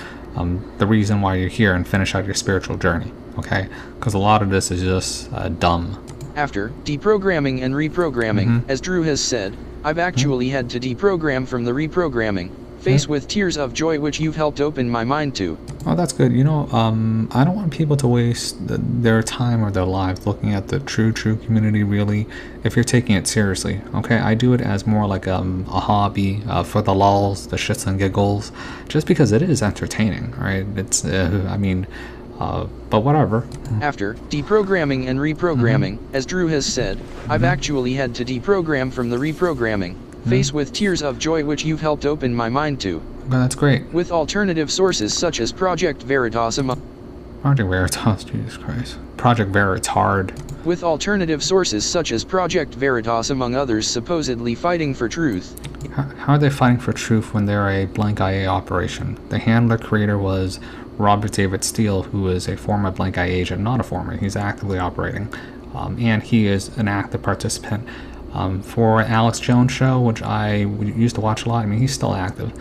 the reason why you're here and finish out your spiritual journey, okay? Because a lot of this is just dumb. After deprogramming and reprogramming, as Drew has said, I've actually had to deprogram from the reprogramming, faced with tears of joy which you've helped open my mind to. Oh, that's good. You know, I don't want people to waste their time or their lives looking at the true community, really, if you're taking it seriously, okay? I do it as more like a hobby, for the lulz, the shits and giggles, just because it is entertaining, right? It's, I mean, but whatever. After deprogramming and reprogramming, as Drew has said, I've actually had to deprogram from the reprogramming, faced with tears of joy which you've helped open my mind to. But that's great. With alternative sources such as Project Veritas Project Veritas, Jesus Christ. Project Veritard. With alternative sources such as Project Veritas among others supposedly fighting for truth. How are they fighting for truth when they're a blank IA operation? The handler creator was Robert David Steele, who is a former blank IA agent, not a former, he's actively operating. And he is an active participant. For Alex Jones show, which I used to watch a lot, I mean, he's still active.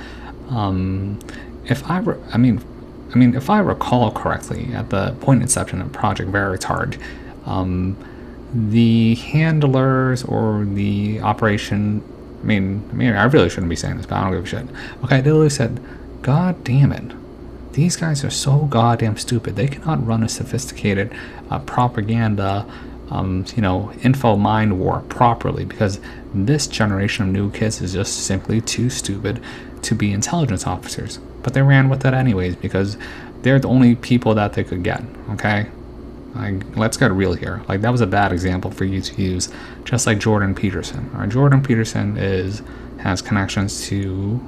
If I recall correctly, at the point inception of Project Veritard, the handlers or the operation, I mean, I really shouldn't be saying this, but I don't give a shit. Okay, they literally said, God damn it, these guys are so goddamn stupid. They cannot run a sophisticated propaganda, info mind war properly, because this generation of new kids is just simply too stupid to be intelligence officers. But they ran with it anyways because they're the only people that they could get, okay? Let's get real here. Like, that was a bad example for you to use, just like Jordan Peterson. All right, Jordan Peterson has connections to,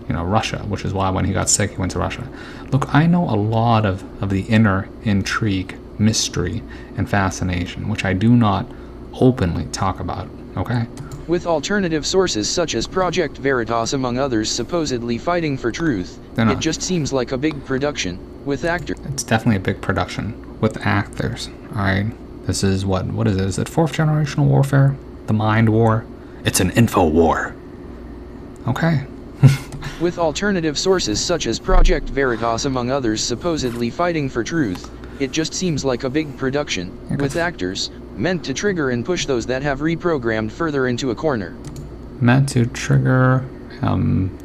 Russia, which is why when he got sick, he went to Russia. Look, I know a lot of the inner intrigue, mystery, and fascination, which I do not openly talk about, okay? With alternative sources such as Project Veritas among others supposedly fighting for truth, it just seems like a big production, with actors. It's definitely a big production, with actors, alright? This is what is it? Is it 4th generational warfare? The mind war? It's an info war. Okay. With alternative sources such as Project Veritas among others supposedly fighting for truth, it just seems like a big production, with actors, meant to trigger and push those that have reprogrammed further into a corner. Meant to trigger,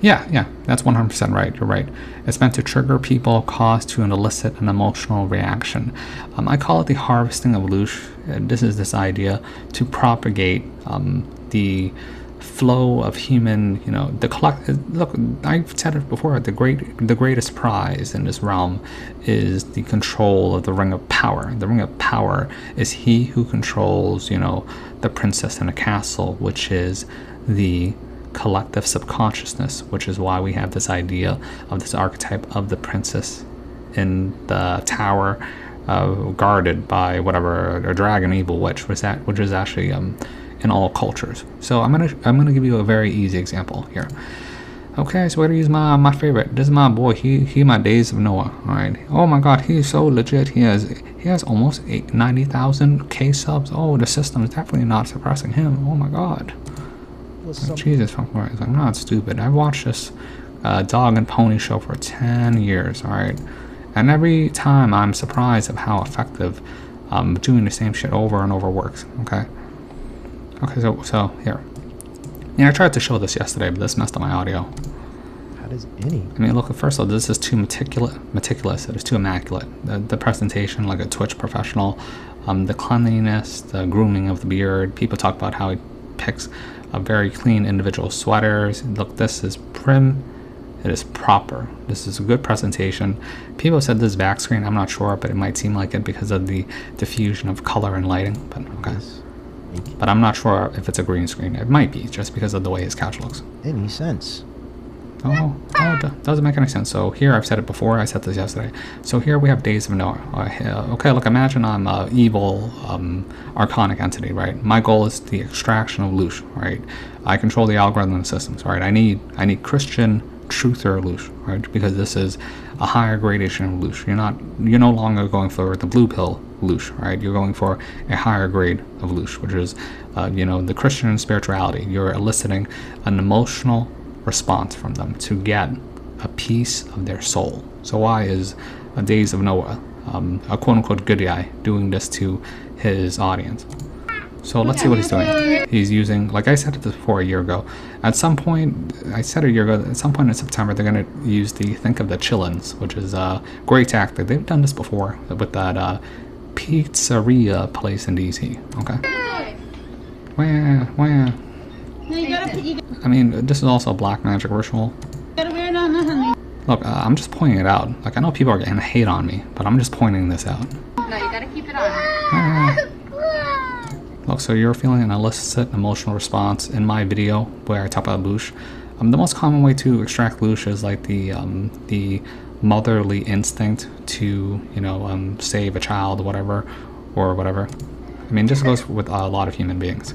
yeah, that's 100% right, you're right. It's meant to trigger people, cause to elicit an emotional reaction. I call it the harvesting of Loosh. This is this idea to propagate the flow of human, the look, I've said it before, the greatest prize in this realm is the control of the Ring of Power. The Ring of Power is he who controls, the princess in a castle, which is the collective subconsciousness, which is why we have this idea of this archetype of the princess in the tower, guarded by whatever, a dragon evil witch, which is actually in all cultures. So I'm gonna give you a very easy example here. Okay, so we're gonna use my favorite. This is my boy. He my Days of Noah. All right. Oh my God, he's so legit. He has almost 90,000 K subs. Oh, the system is definitely not suppressing him. Oh my God. Jesus fucking Christ! I'm not stupid. I've watched this dog and pony show for 10 years. All right, and every time I'm surprised of how effective doing the same shit over and over works. Okay. Okay, so here. I tried to show this yesterday, but this messed up my audio. How does any? I mean, look, first of all, this is too meticulous. It is too immaculate. The presentation, like a Twitch professional, the cleanliness, the grooming of the beard. People talk about how he picks very clean individual sweaters. Look, this is prim It is proper. This is a good presentation. People said this back screen. I'm not sure, but it might seem like it because of the diffusion of color and lighting. But okay. But I'm not sure if it's a green screen. It might be, just because of the way his couch looks. Any sense? Oh, it doesn't make any sense. So here, I've said it before. I said this yesterday. So here we have Days of Noah. Okay, look, imagine I'm an evil archonic entity, right? My goal is the extraction of Loosh, right? I control the algorithm and systems, right? I need Christian truther Loosh, right? Because this is a higher gradation of Loosh. You're no longer going for the blue pill Loosh, right? You're going for a higher grade of Loosh, which is, the Christian spirituality. You're eliciting an emotional response from them to get a piece of their soul. So why is Days of Noah, a quote-unquote good guy, doing this to his audience? So let's see what he's doing. He's using, like I said it before a year ago, at some point in September, they're going to use the Think of the Chillins, which is a great tactic. They've done this before with that pizzeria place in DC. Okay. Where? I mean, this is also a black magic ritual. Look, I'm just pointing it out. Like, I know people are going to hate on me, but I'm just pointing this out. No, you gotta keep it on. Look, so you're feeling an illicit emotional response in my video where I talk about Loosh. The most common way to extract Loosh is like the motherly instinct to, save a child or whatever. I mean, this goes with a lot of human beings.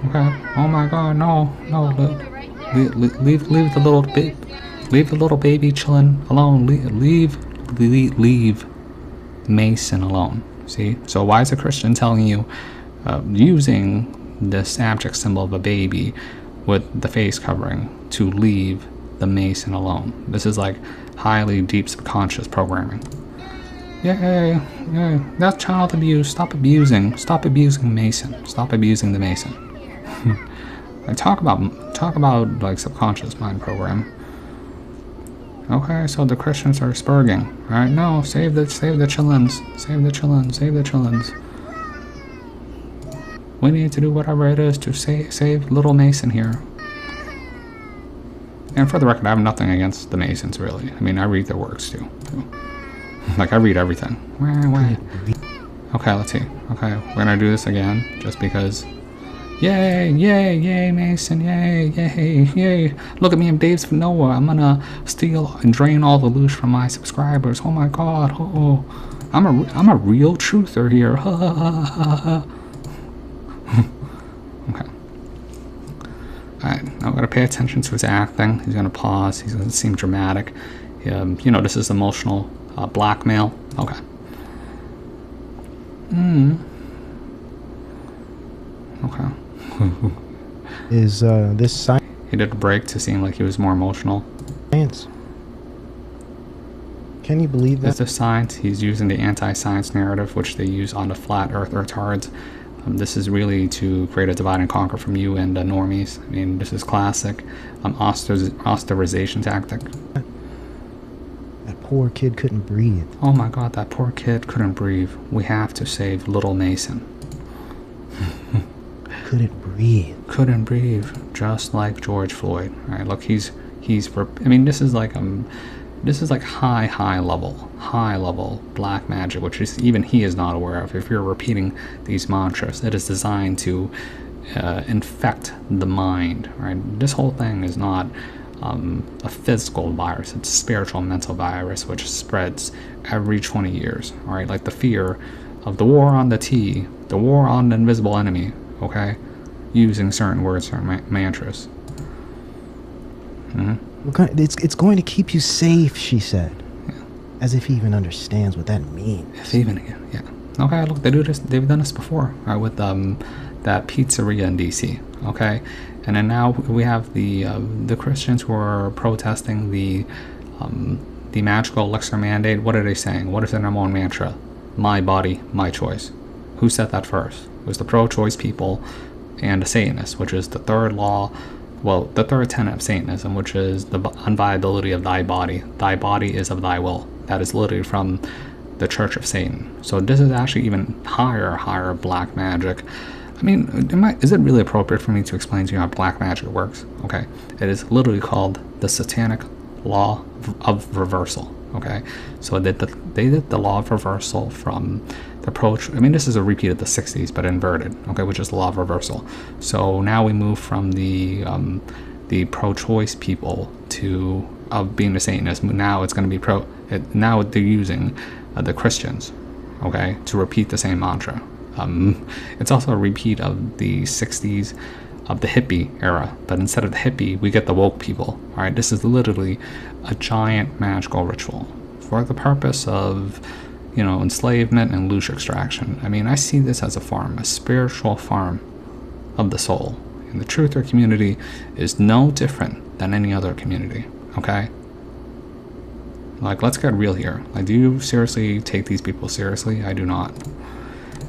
Okay. Oh my God, no. Leave the little baby chilling alone. Leave Mason alone. See? So why is a Christian telling you, using this abject symbol of a baby with the face covering, to leave the Mason alone? This is like highly deep subconscious programming. Yay, that's child abuse. Stop abusing Mason. Stop abusing the Mason. Talk about like subconscious mind program. Okay, so the Christians are spurging. Alright, no, save the chillins. Save the chillins. We need to do whatever it is to save little Mason here. And for the record, I have nothing against the Masons, really. I mean, I read their works too. Like, I read everything. Okay, let's see. Okay, we're gonna do this again, just because. Yay, Mason, yay. Look at me, I'm Days of Noah. I'm gonna steal and drain all the Loosh from my subscribers. Oh my God, oh. I'm a real truther here. Okay. Alright, now we're gonna pay attention to his acting. He's gonna pause, he's gonna seem dramatic. This is emotional blackmail. Okay. Okay. Is this science? He did a break to seem like he was more emotional. Can you believe that? Is this science? He's using the anti-science narrative, which they use on the flat earth retards. This is really to create a divide and conquer from you and normies. I mean, this is classic ostracization tactic. That poor kid couldn't breathe. Oh my God, that poor kid couldn't breathe. We have to save little Mason. Couldn't breathe, just like George Floyd. All right, look, he's. I mean, this is like high level black magic, which is even he is not aware of. If you're repeating these mantras, it is designed to infect the mind. Right, this whole thing is not a physical virus; it's a spiritual, mental virus which spreads every 20 years. All right, like the fear of the war on the T, the war on the invisible enemy. Okay, using certain words, certain mantras. It's going to keep you safe, she said. Yeah. As if he even understands what that means. Yeah. Okay, look, they do this. They've done this before, right, with that pizzeria in DC. Okay, and then now we have the Christians who are protesting the magical elixir mandate. What are they saying? What is their number one mantra? My body, my choice. Who said that first? It was the pro-choice people and the Satanists, which is the third law, the third tenet of Satanism, which is the unviability of thy body. Thy body is of thy will. That is literally from the Church of Satan. So this is actually even higher black magic I mean, is it really appropriate for me to explain to you how black magic works? Okay, it is literally called the satanic law of reversal. Okay, so they did the law of reversal from the approach. I mean, this is a repeat of the 60s, but inverted. Okay, which is the law of reversal. So now we move from the pro-choice people to being the Satanists. Now it's going to be now they're using the Christians, okay, to repeat the same mantra. It's also a repeat of the 60s of the hippie era, but instead of the hippie, we get the woke people. All right, this is literally a giant magical ritual for the purpose of, enslavement and loot extraction. I mean, I see this as a spiritual farm of the soul. And the truther community is no different than any other community, okay? Like, let's get real here. Like, do you seriously take these people seriously? I do not.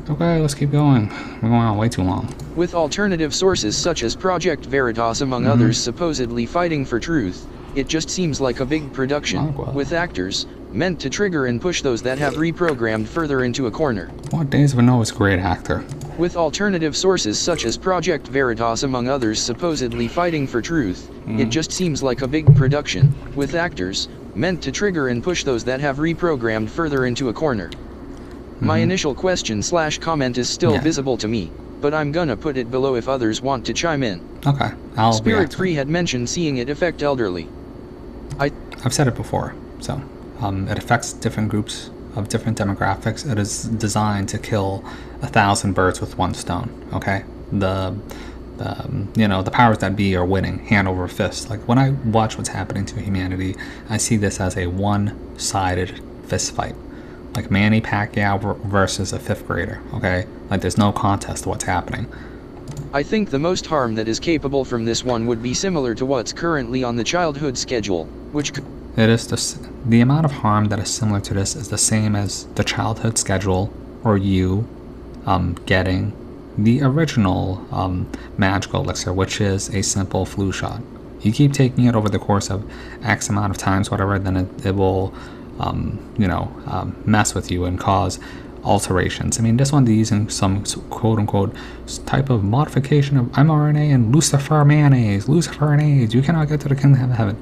Okay, let's keep going. We're going on way too long. With alternative sources such as Project Veritas among others supposedly fighting for truth, it just seems like a big production, with actors meant to trigger and push those that have reprogrammed further into a corner. What Days of Noah is a great actor. With alternative sources such as Project Veritas among others supposedly fighting for truth, it just seems like a big production, with actors meant to trigger and push those that have reprogrammed further into a corner. My initial question/comment is still visible to me, but I'm gonna put it below if others want to chime in. Okay, Spirit Free had mentioned seeing it affect elderly. I've said it before, so it affects different groups of different demographics. It is designed to kill 1,000 birds with one stone. Okay, the powers that be are winning hand over fist. Like, when I watch what's happening to humanity, I see this as a one-sided fist fight. Like Manny Pacquiao versus a 5th grader, okay? Like, there's no contest to what's happening. I think the most harm that is capable from this one would be similar to what's currently on the childhood schedule, which it is the amount of harm that is similar to this is the same as the childhood schedule, or you getting the original magical elixir, which is a simple flu shot. You keep taking it over the course of X amount of times, whatever, then it will mess with you and cause alterations. I mean, this one, they're using some quote-unquote type of modification of mRNA and luciferase. You cannot get to the kingdom of heaven.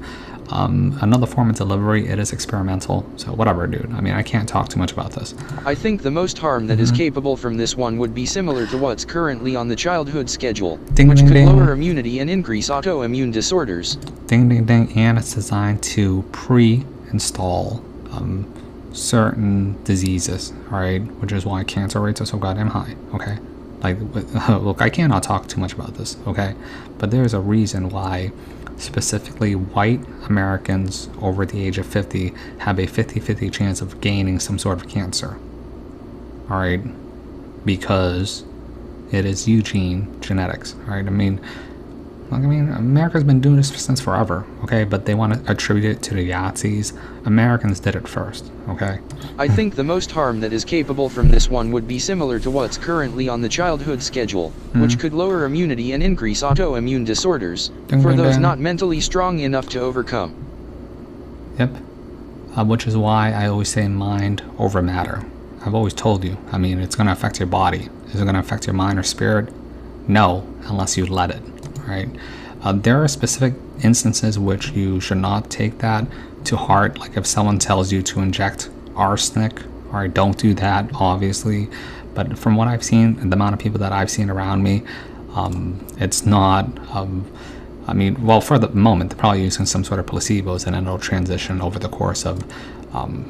Another form of delivery, it is experimental. So whatever, dude. I mean, I can't talk too much about this. I think the most harm that is capable from this one would be similar to what's currently on the childhood schedule, which could lower immunity and increase autoimmune disorders. Ding, ding, ding. And it's designed to pre-install certain diseases, all right, which is why cancer rates are so goddamn high. Okay, like, look, I cannot talk too much about this, okay, but there's a reason why specifically white Americans over the age of 50 have a 50-50 chance of gaining some sort of cancer, all right, because it is Eugene genetics, all right. I mean, America's been doing this since forever, okay? But they want to attribute it to the Yahtzees. Americans did it first, okay? I think the most harm that is capable from this one would be similar to what's currently on the childhood schedule, which could lower immunity and increase autoimmune disorders, for those not mentally strong enough to overcome. Yep. Which is why I always say mind over matter. I've always told you, I mean, it's going to affect your body. Is it going to affect your mind or spirit? No, unless you let it. Right? There are specific instances which you should not take that to heart. Like, if someone tells you to inject arsenic, all right, don't do that, obviously. But from what I've seen, and the amount of people that I've seen around me, it's not, well, for the moment, they're probably using some sort of placebos, and then it'll transition over the course of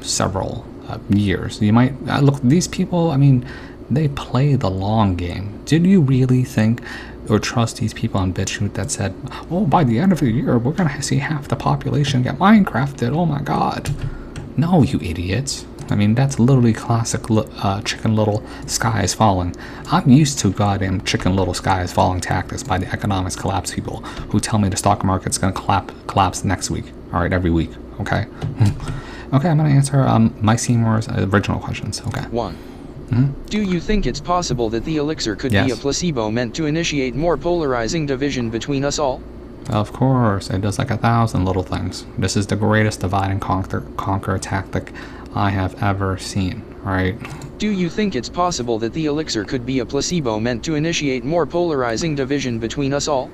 several years. You might, look, these people, I mean, they play the long game. Did you really think or trust these people on BitChute that said, oh, by the end of the year, we're going to see half the population get Minecrafted, oh my god. No, you idiots. I mean, that's literally classic Chicken Little Sky is Falling. I'm used to goddamn Chicken Little Sky is Falling tactics by the economics collapse people who tell me the stock market's going to collapse next week. All right, every week, okay? Okay, I'm going to answer Mike Seymour's original questions, okay? 1. Do you think it's possible that the elixir could be a placebo meant to initiate more polarizing division between us all? Of course, it does like 1,000 little things. This is the greatest divide and conquer tactic I have ever seen, right? Do you think it's possible that the elixir could be a placebo meant to initiate more polarizing division between us all?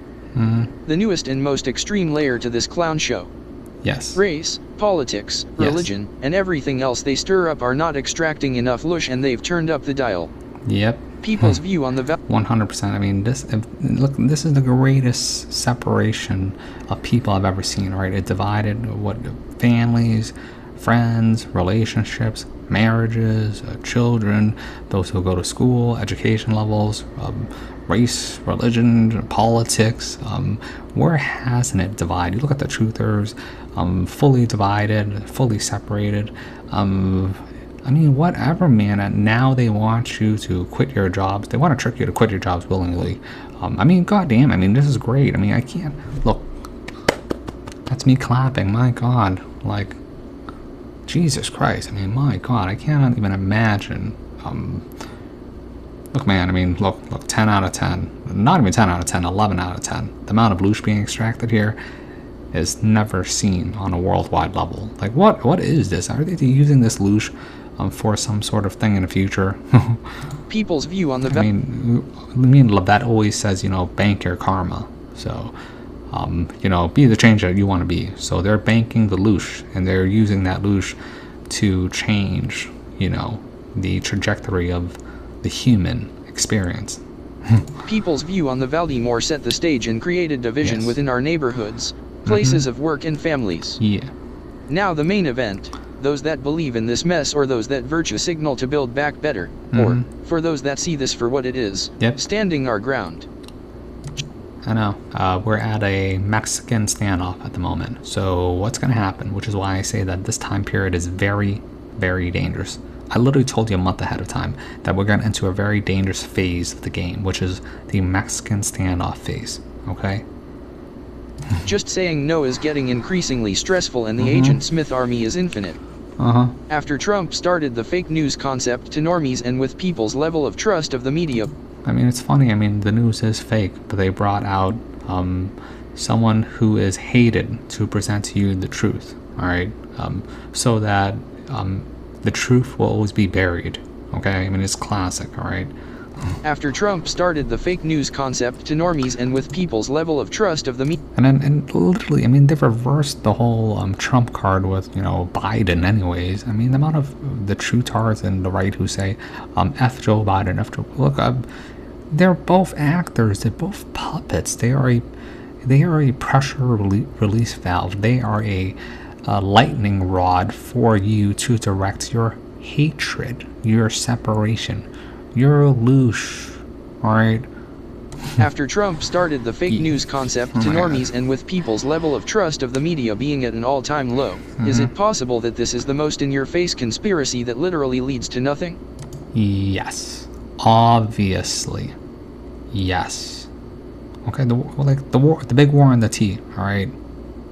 The newest and most extreme layer to this clown show. Yes. Race, politics, religion, and everything else they stir up are not extracting enough lush, and they've turned up the dial. Yep. People's view on the 100%. I mean, look, this is the greatest separation of people I've ever seen, right? It divided families, friends, relationships, marriages, children, those who go to school, education levels, race, religion, politics. Where hasn't it divided? You look at the truthers, fully divided, fully separated. I mean, whatever, man. And now they want you to quit your jobs. They want to trick you to quit your jobs willingly. I mean, goddamn. I mean, this is great. I mean, I can't look. That's me clapping. My God, like, Jesus Christ. I mean, my God, I cannot even imagine. Look, man. I mean, look. 10 out of 10. Not even 10 out of 10. 11 out of 10. The amount of loosh being extracted here is never seen on a worldwide level. Like, what is this? Are they using this loosh for some sort of thing in the future? People's view on the I mean, that always says, bank your karma. So, be the change that you want to be. So they're banking the loosh, and they're using that loosh to change, the trajectory of the human experience. People's view on the Valdemar set the stage and created division within our neighborhoods, places of work, and families. Yeah. Now the main event, those that believe in this mess or those that virtue signal to build back better, or, for those that see this for what it is, standing our ground. I know. We're at a Mexican standoff at the moment. So what's going to happen, which is why I say that this time period is very, very dangerous. I literally told you a month ahead of time that we're going to enter a very dangerous phase of the game, which is the Mexican standoff phase, okay? Just saying no is getting increasingly stressful, and the Agent Smith army is infinite. After Trump started the fake news concept to normies and with people's level of trust of the media. I mean, it's funny. I mean, the news is fake, but they brought out someone who is hated to present to you the truth, all right? So that the truth will always be buried, okay? I mean, it's classic, all right? After Trump started the fake news concept to normies and with people's level of trust of the media. And literally, I mean, they've reversed the whole Trump card with, Biden anyways. I mean, the amount of the trutards and the right who say, F Joe Biden, F Joe... Look, they're both actors. They're both puppets. They are a pressure release valve. They are a lightning rod for you to direct your hatred, your separation, your loosh, alright? After Trump started the fake news concept to normies and with people's level of trust of the media being at an all-time low, is it possible that this is the most in-your-face conspiracy that literally leads to nothing? Yes. Obviously. Yes. Okay, the big war on the T, alright?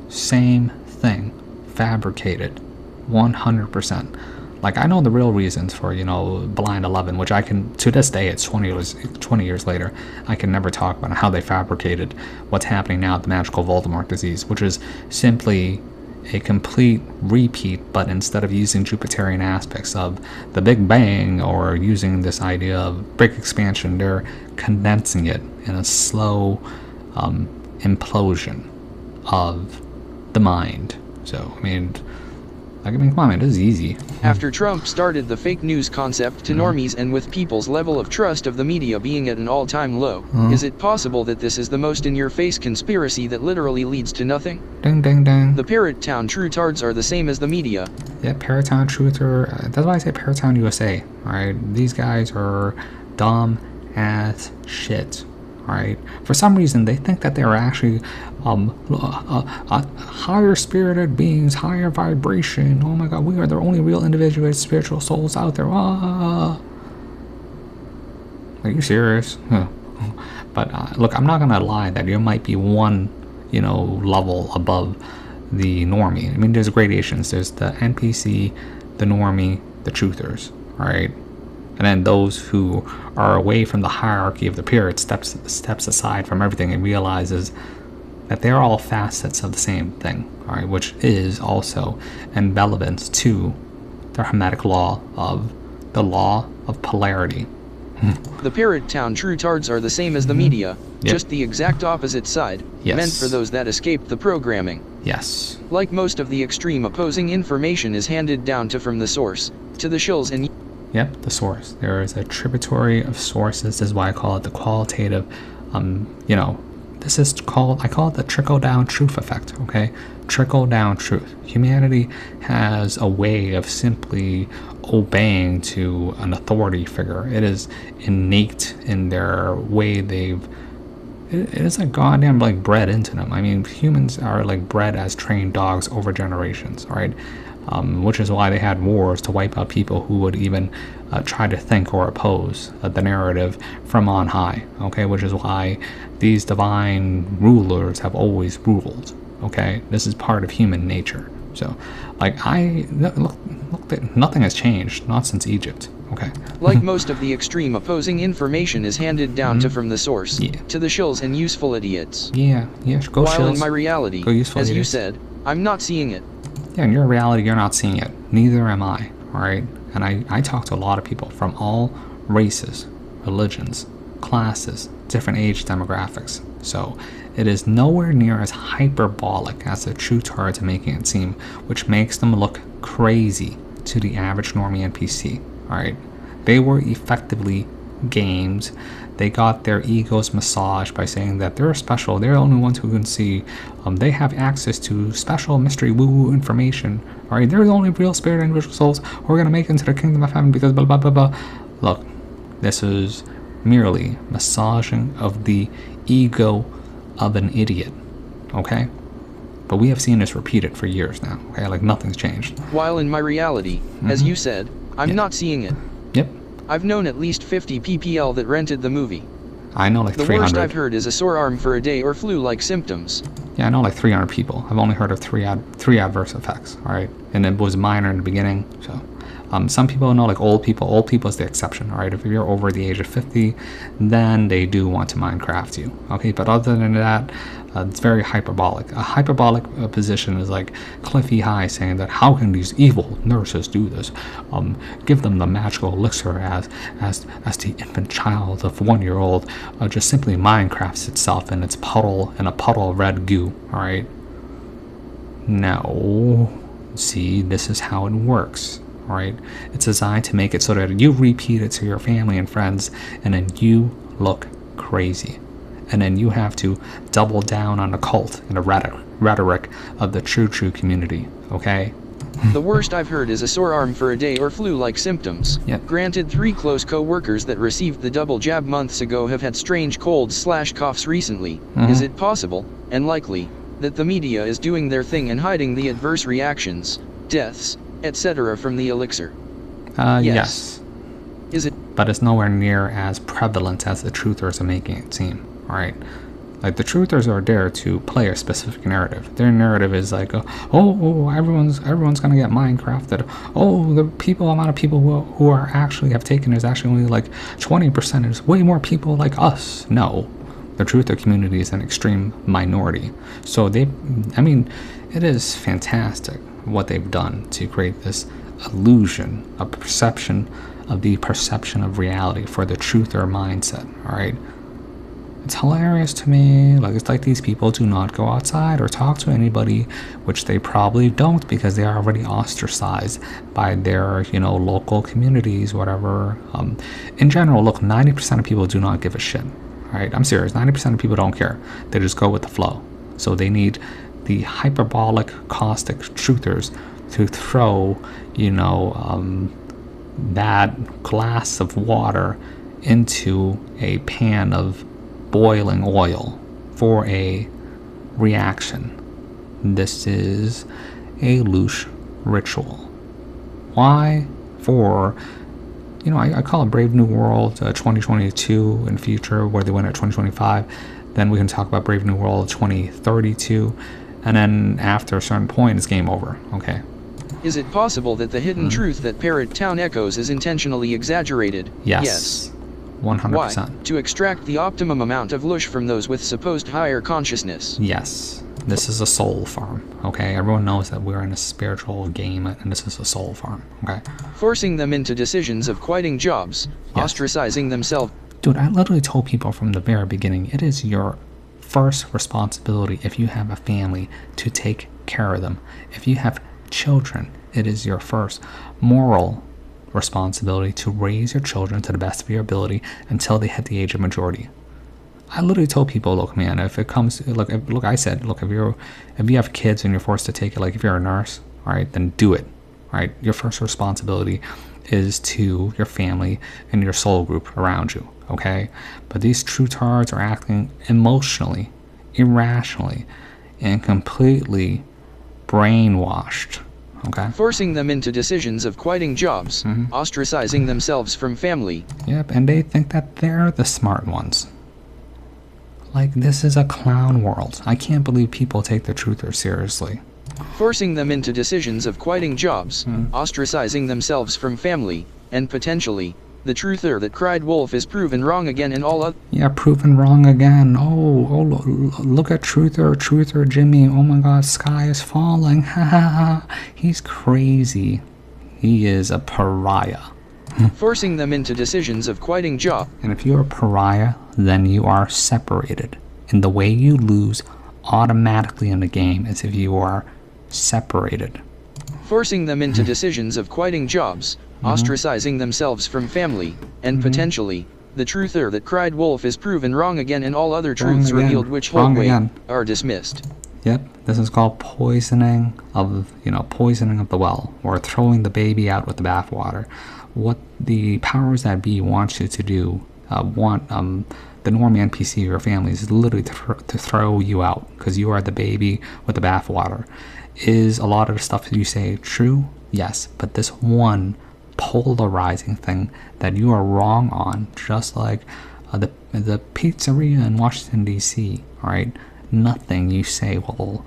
Same thing. Fabricated. 100%. Like, I know the real reasons for, Blind 11, which I can, to this day, it's 20 years later, I can never talk about how they fabricated what's happening now at the magical Voldemort disease, which is simply a complete repeat, but instead of using Jupiterian aspects of the Big Bang or using this idea of big expansion, they're condensing it in a slow implosion of the mind. So, I mean, come on, man, this is easy. After Trump started the fake news concept to normies and with people's level of trust of the media being at an all-time low, is it possible that this is the most in-your-face conspiracy that literally leads to nothing? Ding, ding, ding. The Parrot Town trutards are the same as the media. Yeah, Parrot Town truther. That's why I say Parrot Town USA. Alright, these guys are dumb as shit. Alright, for some reason they think that they're actually higher spirited beings, higher vibration. Oh my God, we are the only real individuated spiritual souls out there. Are you serious? But look, I'm not gonna lie that you might be one, level above the normie. I mean, there's gradations. There's the NPC, the normie, the truthers. All right. And then those who are away from the hierarchy of the period steps aside from everything and realizes that they're all facets of the same thing, all right, which is also irrelevant to the Hermetic law of polarity. The Parrot Town Trutards are the same as the media, just the exact opposite side, meant for those that escaped the programming. Yes. Like most of the extreme opposing information is handed down from the source, to the shills and... Yep, the source. There is a tributary of sources. This is why I call it the qualitative, you know, this is called, I call it the trickle-down truth effect, okay? Trickle-down truth. Humanity has a way of simply obeying to an authority figure. It is innate in their way it is like goddamn like bred into them. I mean, humans are like bred as trained dogs over generations, right? Which is why they had wars to wipe out people who would even try to think or oppose the narrative from on high, okay? Which is why these divine rulers have always ruled, okay? This is part of human nature. So, like, look, nothing has changed, not since Egypt, okay? Like most of the extreme opposing information is handed down from the source, to the shills and useful idiots. Yeah, go While shills. in my reality, as you said, I'm not seeing it. Yeah, in your reality, you're not seeing it. Neither am I, all right? And I talk to a lot of people from all races, religions, classes, different age demographics. So it is nowhere near as hyperbolic as the Trutards are making it seem, which makes them look crazy to the average normie NPC, all right? They were effectively games. They got their egos massaged by saying that they're special, they're the only ones who can see, they have access to special mystery woo-woo information, alright, they're the only real spirit individual souls who are going to make it into the kingdom of heaven because blah blah blah blah. Look, this is merely massaging of the ego of an idiot, okay? But we have seen this repeated for years now, okay? Like nothing's changed. While in my reality, as you said, I'm not seeing it. Yep. I've known at least 50 PPL that rented the movie. I know like 300. The worst I've heard is a sore arm for a day or flu-like symptoms. Yeah, I know like 300 people. I've only heard of three adverse effects, all right? And it was minor in the beginning, so. Some people know like old people. Old people is the exception, all right? If you're over the age of 50, then they do want to Minecraft you, okay? But other than that, it's very hyperbolic. A hyperbolic position is like Cliffy High saying that how can these evil nurses do this? Give them the magical elixir as the infant child of 1-year-old just simply Minecrafts itself in a puddle of red goo, all right? No, see, this is how it works. Right? It's designed to make it so that you repeat it to your family and friends, and then you look crazy. And then you have to double down on the cult and the rhetoric of the true community, okay? The worst I've heard is a sore arm for a day or flu-like symptoms. Yep. Granted, 3 close co-workers that received the double jab months ago have had strange colds/coughs recently. Is it possible, and likely, that the media is doing their thing and hiding the adverse reactions, deaths, etc. from the elixir? Yes. Is it? But it's nowhere near as prevalent as the truthers are making it seem, alright? Like, the truthers are there to play a specific narrative. Their narrative is like, everyone's gonna get Minecrafted. Oh, the amount of people who are actually have taken is actually only like 20%. There's way more people like us. No. The truther community is an extreme minority. So it is fantastic what they've done to create this illusion, a perception of the perception of reality for the truther mindset, alright? It's hilarious to me. Like, it's like these people do not go outside or talk to anybody, which they probably don't because they are already ostracized by their, local communities, whatever. In general, look, 90% of people do not give a shit, alright? I'm serious, 90% of people don't care. They just go with the flow. So they need the hyperbolic, caustic truthers to throw, that glass of water into a pan of boiling oil for a reaction. This is a louche ritual. Why? For, I call it Brave New World 2022 in future, where they went at 2025. Then we can talk about Brave New World 2032. And then after a certain point, it's game over, okay? Is it possible that the hidden truth that Parrot Town echoes is intentionally exaggerated? Yes. 100%. Why? To extract the optimum amount of lush from those with supposed higher consciousness. Yes. This is a soul farm, okay? Everyone knows that we're in a spiritual game, and this is a soul farm, okay? Forcing them into decisions of quitting jobs, Yes. ostracizing themselves. Dude, I literally told people from the very beginning, it is your first responsibility if you have a family to take care of them. If you have children, it is your first moral responsibility to raise your children to the best of your ability until they hit the age of majority. I literally told people, look, man, if it comes, look, I said, look, if you have kids and you're forced to take it, like if you're a nurse, all right, then do it, all right? Your first responsibility is to your family and your soul group around you, okay? But these trutards are acting emotionally, irrationally, and completely brainwashed, okay? Forcing them into decisions of quitting jobs, ostracizing themselves from family. Yep, and they think that they're the smart ones. Like, this is a clown world. I can't believe people take the truthers seriously. Forcing them into decisions of quitting jobs, ostracizing themselves from family, and potentially, the truther that cried wolf is proven wrong again in all other. Yeah, proven wrong again. Oh, look at truther Jimmy. Oh my god, sky is falling. Ha ha ha. He's crazy. He is a pariah. Forcing them into decisions of quitting job. And if you're a pariah, then you are separated. And the way you lose automatically in the game is if you are separated. Forcing them into decisions of quitting jobs, ostracizing themselves from family, and potentially, the truther that cried wolf is proven wrong again and all other truths revealed which hold weight are dismissed. Yep, this is called poisoning of the well, or throwing the baby out with the bathwater. What the powers that be want you to do, the normal NPC of your family is literally to throw you out because you are the baby with the bathwater. Is a lot of the stuff you say true? Yes, but this one polarizing thing that you are wrong on, just like the pizzeria in Washington D.C. All right, nothing you say will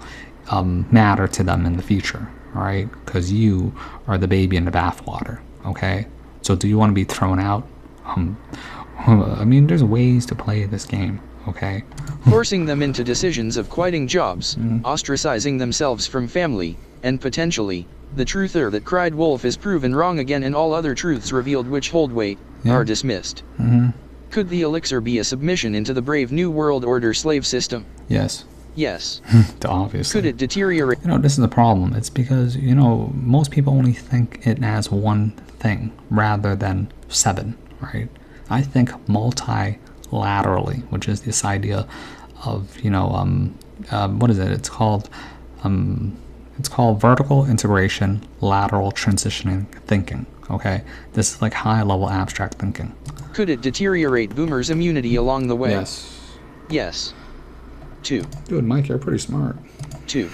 matter to them in the future. All right, because you are the baby in the bathwater. Okay, so do you want to be thrown out? I mean, there's ways to play this game. Okay. Forcing them into decisions of quitting jobs, ostracizing themselves from family, and potentially, the truther that cried wolf is proven wrong again and all other truths revealed which hold weight are dismissed. Could the elixir be a submission into the brave New World Order slave system? Yes. Yes. Obviously. Could it deteriorate? This is the problem. It's because, most people only think it as one thing rather than seven, right? I think multilaterally, which is this idea of, what is it? It's called vertical integration, lateral transitioning thinking, okay? This is like high-level abstract thinking. Could it deteriorate boomers' immunity along the way? Yes. Yes. 2. Dude, Mike, you're pretty smart. 2.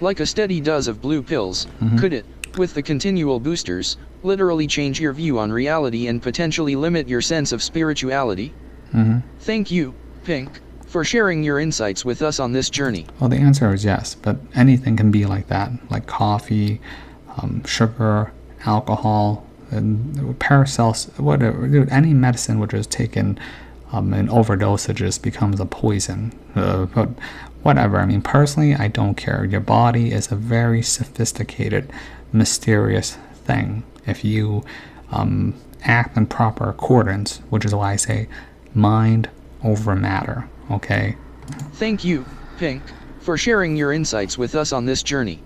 Like a steady dose of blue pills, could it, with the continual boosters, literally change your view on reality and potentially limit your sense of spirituality? Thank you, Pink, for sharing your insights with us on this journey. Well, the answer is yes, but anything can be like that, like coffee, sugar, alcohol, and Paracels, whatever. Dude, any medicine which is taken in overdosages becomes a poison. But whatever. I mean, personally, I don't care. Your body is a very sophisticated, mysterious thing. If you act in proper accordance, which is why I say mind over matter, okay? Thank you, Pink, for sharing your insights with us on this journey.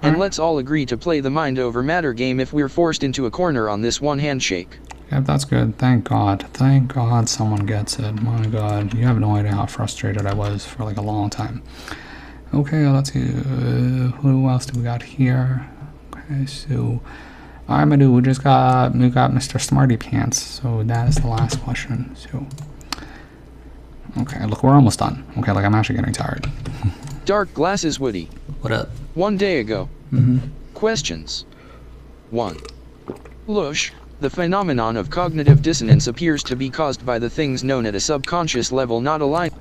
And let's all agree to play the mind over matter game if we're forced into a corner on this one handshake. Yep, that's good. Thank God. Thank God someone gets it. My God, you have no idea how frustrated I was for like a long time. Okay, let's see. Who else do we got here? Okay, so Armadou, we got Mr. Smarty Pants. So that is the last question. So okay, look, we're almost done. Okay, like I'm actually getting tired. Dark Glasses Woody. What up? One day ago. Questions. 1. Lush, the phenomenon of cognitive dissonance appears to be caused by the things known at a subconscious level not aligned.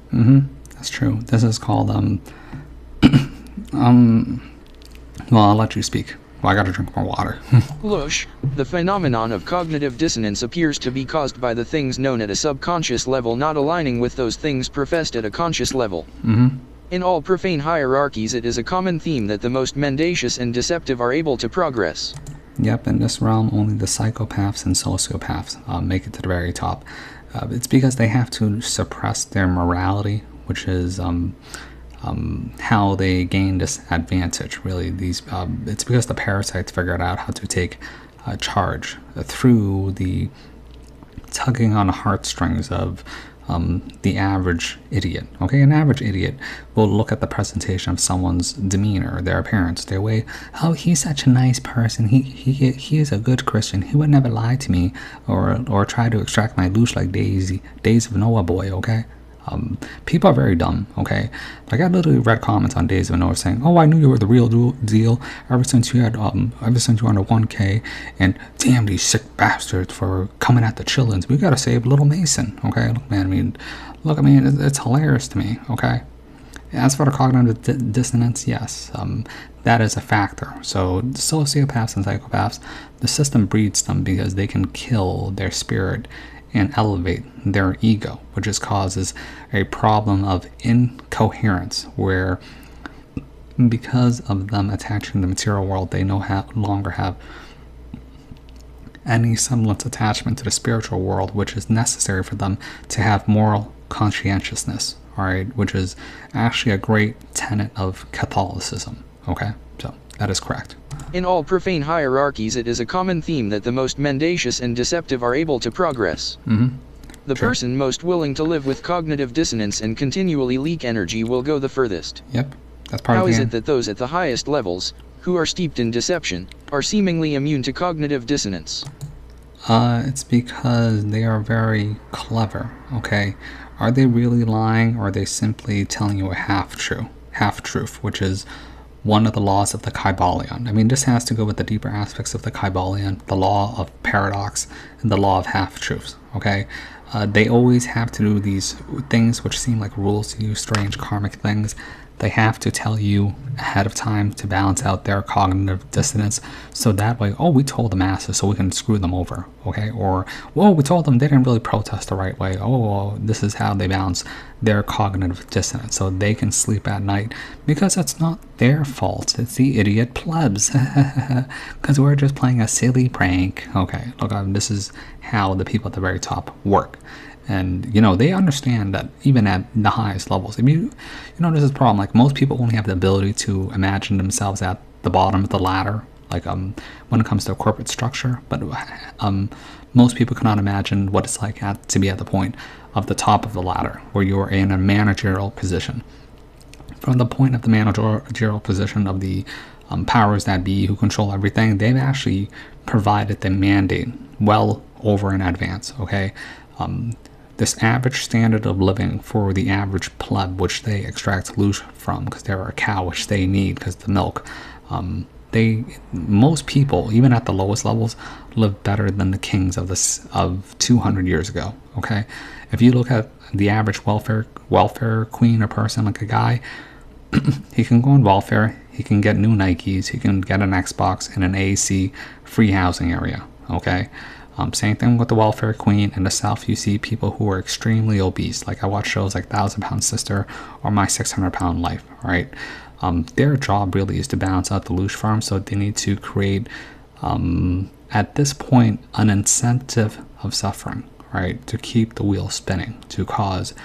That's true. This is called well, I'll let you speak. Well, I gotta drink more water. Lush, the phenomenon of cognitive dissonance appears to be caused by the things known at a subconscious level not aligning with those things professed at a conscious level. In all profane hierarchies, it is a common theme that the most mendacious and deceptive are able to progress. Yep, in this realm, only the psychopaths and sociopaths make it to the very top. It's because they have to suppress their morality, which is how they gain this advantage. Really, it's because the parasites figured out how to take charge through the tugging on the heartstrings of the average idiot. Okay, an average idiot will look at the presentation of someone's demeanor, their appearance, their way. Oh, he's such a nice person. He is a good Christian. He would never lie to me or try to extract my loosh like Days of Noah boy. Okay. People are very dumb, okay? Like, I literally read comments on Days of Noah saying, "Oh, I knew you were the real deal ever since you were under 1K, and damn these sick bastards for coming at the chillins. We gotta save Little Mason, okay?" Look, man, it's hilarious to me, okay? As for the cognitive dissonance, yes, that is a factor. So sociopaths and psychopaths, the system breeds them because they can kill their spirit and elevate their ego, which just causes a problem of incoherence, where because of them attaching to the material world, they no longer have any semblance attachment to the spiritual world, which is necessary for them to have moral conscientiousness, all right, which is actually a great tenet of Catholicism, okay? So that is correct. In all profane hierarchies, it is a common theme that the most mendacious and deceptive are able to progress. The person most willing to live with cognitive dissonance and continually leak energy will go the furthest. Yep, that's part of How the is game. it that those at the highest levels, who are steeped in deception, are seemingly immune to cognitive dissonance? It's because they are very clever, okay? Are they really lying, or are they simply telling you a half-truth, which is one of the laws of the Kybalion? I mean, this has to go with the deeper aspects of the Kybalion, the law of paradox, and the law of half-truths, okay? They always have to do these things which seem like rules to you, strange karmic things. They have to tell you ahead of time to balance out their cognitive dissonance, so that way, oh, we told the masses so we can screw them over, okay? Or, whoa, we told them they didn't really protest the right way. Oh, well, this is how they balance their cognitive dissonance, so they can sleep at night, because it's not their fault. It's the idiot plebs, because we're just playing a silly prank. Okay, look, this is how the people at the very top work. And, you know, they understand that even at the highest levels, I mean, you know, this is a problem. Like, most people only have the ability to imagine themselves at the bottom of the ladder, like, when it comes to a corporate structure. But most people cannot imagine what it's like to be at the point of the top of the ladder, where you're in a managerial position. From the point of the managerial position of the powers that be who control everything, they've actually provided the mandate well over in advance, okay? This average standard of living for the average pleb, which they extract loosh from because they're a cow, which they need because the milk. Most people, even at the lowest levels, live better than the kings of 200 years ago. Okay, if you look at the average welfare queen or person, like a guy, he can go on welfare, he can get new Nikes, he can get an Xbox and an AC free housing area. Okay. Same thing with the welfare queen. In the South, you see people who are extremely obese. Like, I watch shows like 1,000-Pound Sister or My 600-Pound Life, right? Their job really is to balance out the loosh farm, so they need to create, at this point, an incentive of suffering, right? To keep the wheel spinning, to cause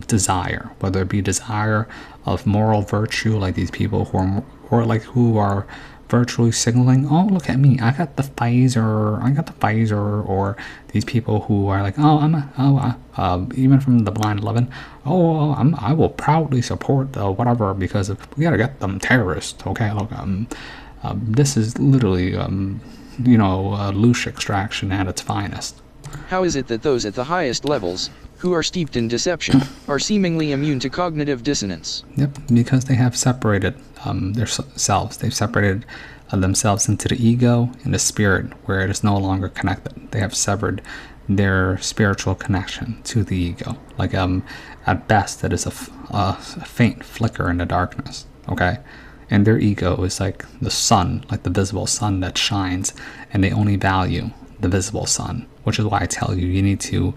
desire, whether it be desire of moral virtue, like these people who are virtually signaling, oh, look at me, I got the Pfizer, or these people who are like, even from the Blind 11, I will proudly support the whatever because we gotta get them terrorists. Okay, look, this is literally, loosh extraction at its finest. How is it that those at the highest levels, who are steeped in deception, are seemingly immune to cognitive dissonance? Yep, because they have separated themselves. They've separated themselves into the ego and the spirit, where it is no longer connected. They have severed their spiritual connection to the ego. Like, at best, it is a faint flicker in the darkness. Okay, And their ego is like the sun, like the visible sun that shines, and they only value the visible sun, which is why I tell you, you need to,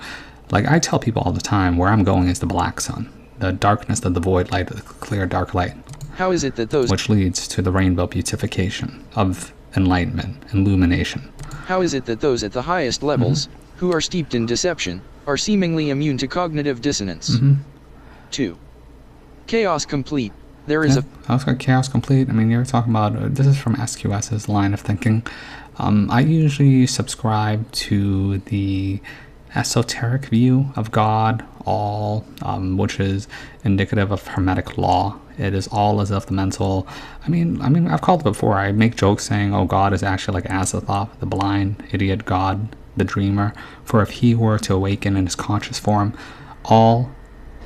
like I tell people all the time, where I'm going is the black sun, the darkness of the void light, the clear dark light. How is it that those... Which leads to the rainbow beautification of enlightenment, illumination. How is it that those at the highest levels, who are steeped in deception, are seemingly immune to cognitive dissonance? 2. Chaos complete. There is I was like chaos complete. I mean, you're talking about, this is from SQS's line of thinking. I usually subscribe to the esoteric view of God, all, which is indicative of Hermetic law. It is all as if the mental, I mean, I've called it before. I make jokes saying, oh, God is actually like Azathoth, the blind, idiot God, the dreamer. For if he were to awaken in his conscious form, all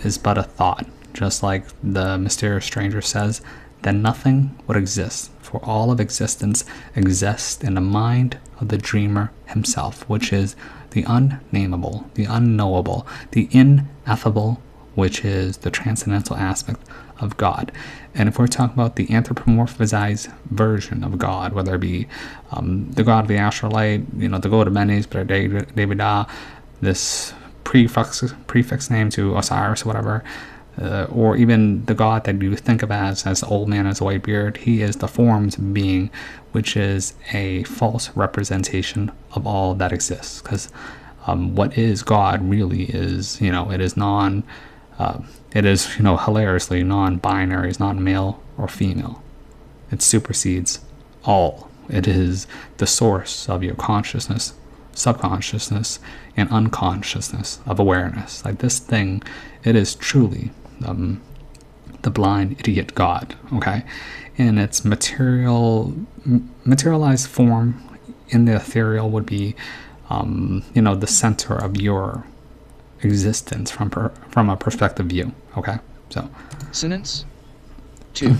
is but a thought. Just like the mysterious stranger says, then nothing would exist, for all of existence exists in the mind of the dreamer himself, which is the unnameable, the unknowable, the ineffable, which is the transcendental aspect of God. And if we're talking about the anthropomorphized version of God, whether it be the God of the astral light, the God of Menes, Davidah, this prefix name to Osiris or whatever, or even the God that you think of as the old man as a white beard, he is the formed being, which is a false representation of all that exists. Because what is God really is, it is hilariously non-binary. It's not male or female. It supersedes all. It is the source of your consciousness, subconsciousness, and unconsciousness of awareness. Like this thing, it is truly the blind idiot God, okay? In its materialized form in the ethereal would be, the center of your existence from a perspective view, okay? So, Sentence 2.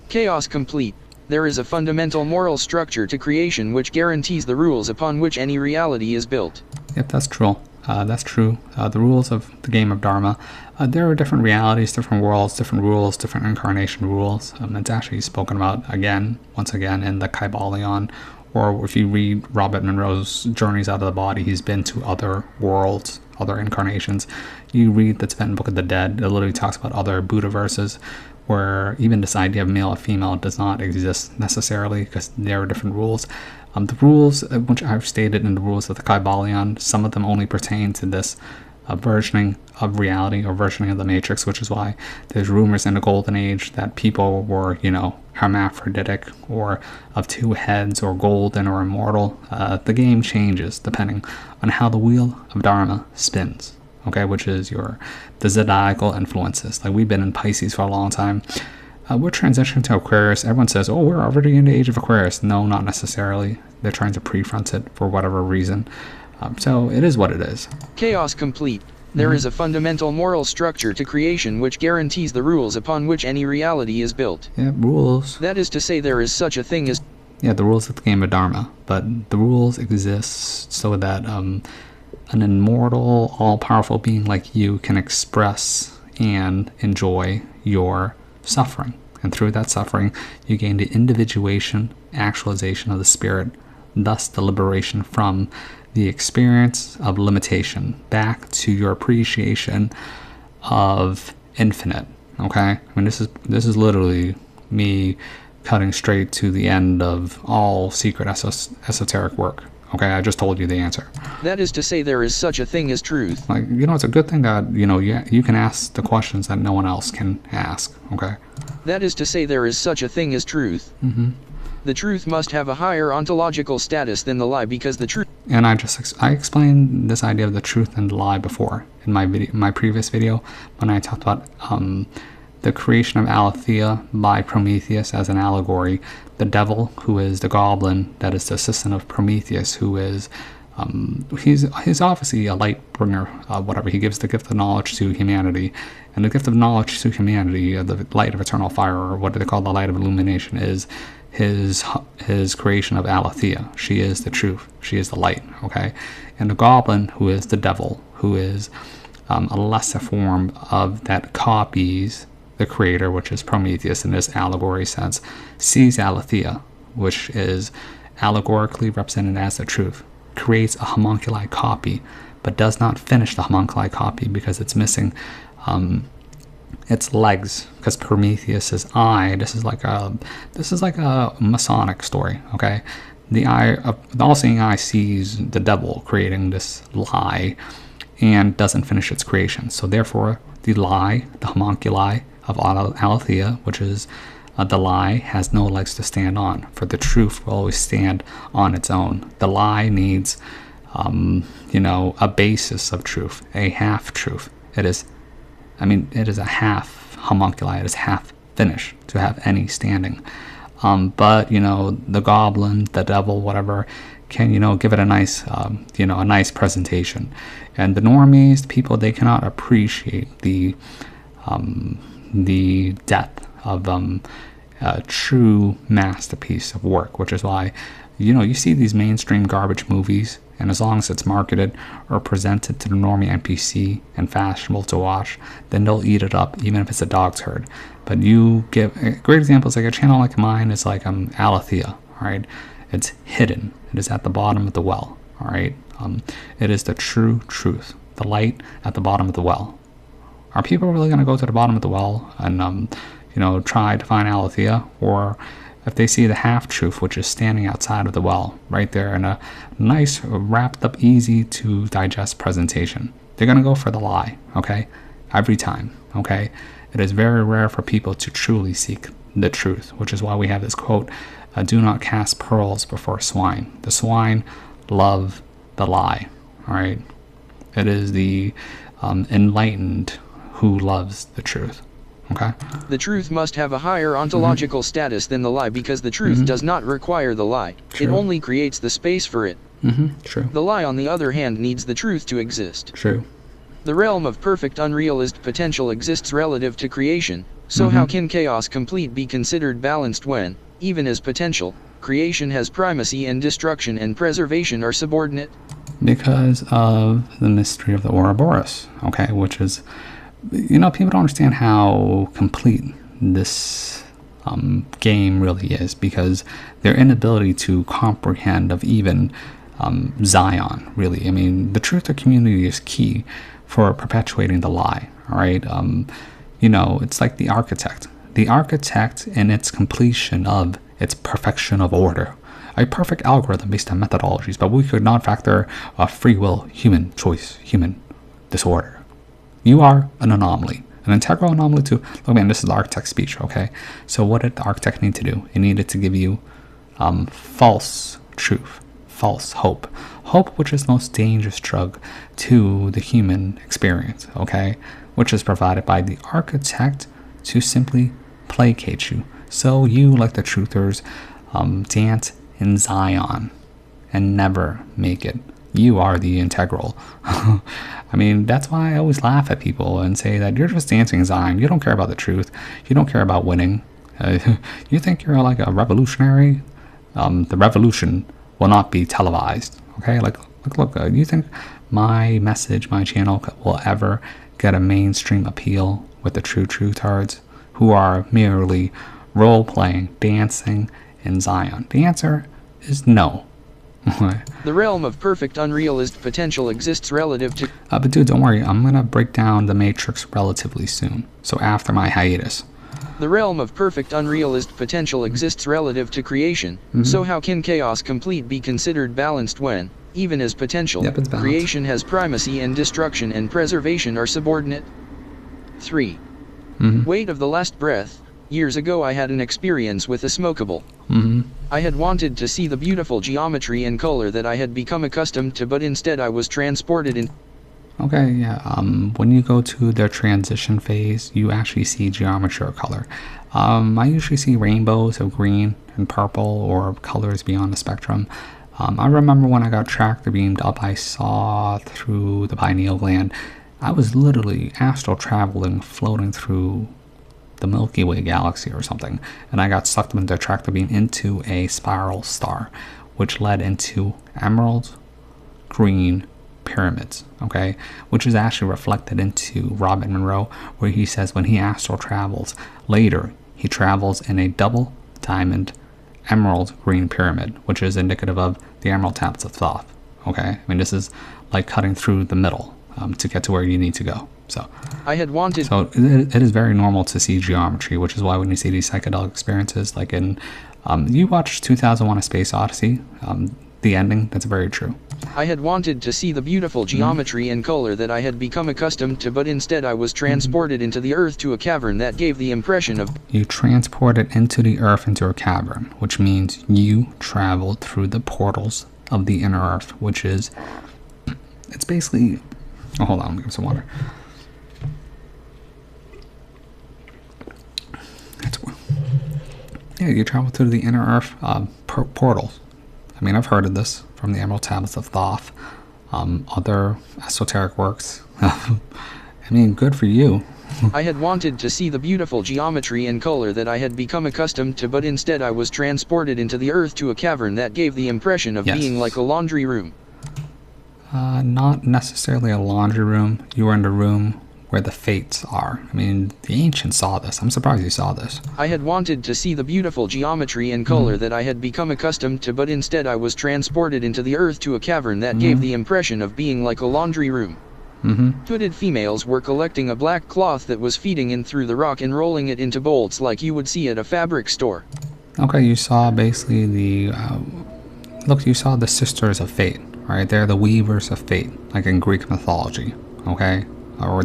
Chaos complete. There is a fundamental moral structure to creation which guarantees the rules upon which any reality is built. Yep, that's true. That's true. The rules of the game of Dharma. There are different realities, different worlds, different rules, different incarnation rules. It's actually spoken about once again, in the Kybalion. Or if you read Robert Monroe's Journeys Out of the Body, he's been to other worlds, other incarnations. You read the Tibetan Book of the Dead, it literally talks about other Buddha verses, where even this idea of male or female does not exist necessarily, because there are different rules. The rules, which I've stated in the rules of the Kybalion, some of them only pertain to this versioning of reality or versioning of the Matrix, which is why there's rumors in the Golden Age that people were, hermaphroditic or of two heads or golden or immortal. The game changes depending on how the wheel of Dharma spins, okay, which is the zodiacal influences. Like we've been in Pisces for a long time. We're transitioning to Aquarius. Everyone says, oh, we're already in the age of Aquarius. No, not necessarily. They're trying to prefront it for whatever reason. So it is what it is. Chaos complete. There is a fundamental moral structure to creation which guarantees the rules upon which any reality is built. Yeah, rules. That is to say, there is such a thing as... Yeah, the rules of the game of Dharma. But the rules exist so that an immortal, all-powerful being like you can express and enjoy your suffering. And through that suffering, you gain the individuation, actualization of the spirit, thus the liberation from the experience of limitation back to your appreciation of infinite. Okay? I mean, this is literally me cutting straight to the end of all secret esoteric work. Okay, I just told you the answer. That is to say, there is such a thing as truth. Like, it's a good thing that, you can ask the questions that no one else can ask, okay? That is to say, there is such a thing as truth. The truth must have a higher ontological status than the lie, because the truth... And I explained this idea of the truth and the lie before in my previous video when I talked about the creation of Aletheia by Prometheus as an allegory. The devil, who is the goblin, that is the assistant of Prometheus, who is, he's obviously a light bringer, whatever. He gives the gift of knowledge to humanity. And the gift of knowledge to humanity, the light of eternal fire, or what do they call the light of illumination, is his creation of Aletheia. She is the truth. She is the light, okay? And the goblin, who is the devil, who is a lesser form of that copies the creator, which is Prometheus in this allegory sense, sees Aletheia, which is allegorically represented as the truth, creates a homunculi copy, but does not finish the homunculi copy because it's missing its legs, because Prometheus's eye, this is like a Masonic story, okay? The all-seeing eye sees the devil creating this lie and doesn't finish its creation. So therefore, the lie, the homunculi of Aletheia, which is the lie, has no legs to stand on, for the truth will always stand on its own. The lie needs, a basis of truth, a half-truth. It is a half homunculi. It is half finished to have any standing. But the goblin, the devil, whatever, can give it a nice, a nice presentation. And the normies, people, they cannot appreciate the depth of a true masterpiece of work, which is why, you see these mainstream garbage movies, and as long as it's marketed or presented to the normie NPC and fashionable to watch, then they'll eat it up, even if it's a dog's herd. But you give a great example is like a channel like mine is like Aletheia, all right? It's hidden. It is at the bottom of the well, all right? It is the true truth, the light at the bottom of the well. Are people really going to go to the bottom of the well and try to find Aletheia? Or if they see the half-truth, which is standing outside of the well, right there in a nice, wrapped up, easy to digest presentation, they're going to go for the lie, okay? Every time, okay? It is very rare for people to truly seek the truth, which is why we have this quote, do not cast pearls before swine. The swine love the lie, all right? It is the enlightened who loves the truth. Okay. The truth must have a higher ontological status than the lie, because the truth does not require the lie. True. It only creates the space for it. True. The lie, on the other hand, needs the truth to exist. True. The realm of perfect unrealized potential exists relative to creation, so how can chaos complete be considered balanced when, even as potential, creation has primacy and destruction and preservation are subordinate? Because of the mystery of the Ouroboros, okay, which is, people don't understand how complete this game really is, because their inability to comprehend of even Zion, really. I mean, the truther community is key for perpetuating the lie, all right? It's like the architect. The architect in its completion of its perfection of order. A perfect algorithm based on methodologies, but we could not factor free will, human choice, human disorder. You are an anomaly, an integral anomaly too. Look, man, this is the architect's speech, okay? So what did the architect need to do? It needed to give you false truth, false hope. Hope, which is the most dangerous drug to the human experience, okay? Which is provided by the architect to simply placate you. So you, like the truthers, dance in Zion and never make it. You are the integral. I mean, that's why I always laugh at people and say that you're just dancing in Zion. You don't care about the truth. You don't care about winning. You think you're like a revolutionary? The revolution will not be televised. Okay, look. You think my message, my channel will ever get a mainstream appeal with the true truthards who are merely role-playing, dancing in Zion? The answer is no. The realm of perfect unrealized potential exists relative to... But dude, don't worry. I'm going to break down the Matrix relatively soon. So after my hiatus. The realm of perfect unrealized potential exists relative to creation. So how can chaos complete be considered balanced when, even as potential, creation has primacy and destruction and preservation are subordinate? 3. Weight of the last breath. Years ago I had an experience with a smokable. I had wanted to see the beautiful geometry and color that I had become accustomed to, but instead I was transported in... Okay, yeah, when you go to their transition phase, you actually see geometry or color. I usually see rainbows of green and purple or colors beyond the spectrum. I remember when I got tractor beamed up, I saw through the pineal gland. I was literally astral traveling, floating through the Milky Way galaxy or something, and I got sucked into a tractor beam into a spiral star, which led into emerald green pyramids, okay? Which is actually reflected into Robert Monroe, where he says when he astral travels later, he travels in a double diamond emerald green pyramid, which is indicative of the Emerald Tablets of Thoth, okay? I mean, this is like cutting through the middle to get to where you need to go. So it is very normal to see geometry, which is why when you see these psychedelic experiences, like in you watched 2001: A Space Odyssey, the ending, that's very true. I had wanted to see the beautiful geometry and color that I had become accustomed to, but instead I was transported into the earth to a cavern that gave the impression of... You transported into the earth into a cavern, which means you traveled through the portals of the inner earth, which is... It's basically... Oh, hold on, let me get some water. Yeah, you travel through the inner earth portals. I mean, I've heard of this from the Emerald Tablets of Thoth, other esoteric works. I mean, good for you. I had wanted to see the beautiful geometry and color that I had become accustomed to, but instead I was transported into the earth to a cavern that gave the impression of being like a laundry room. Not necessarily a laundry room. You were in the room where the fates are. I mean, the ancients saw this. I'm surprised you saw this. I had wanted to see the beautiful geometry and color that I had become accustomed to, but instead I was transported into the earth to a cavern that gave the impression of being like a laundry room. Hooded females were collecting a black cloth that was feeding in through the rock and rolling it into bolts like you would see at a fabric store. Okay, you saw basically the... look, you saw the Sisters of Fate, right? They're the weavers of fate, like in Greek mythology, okay? Or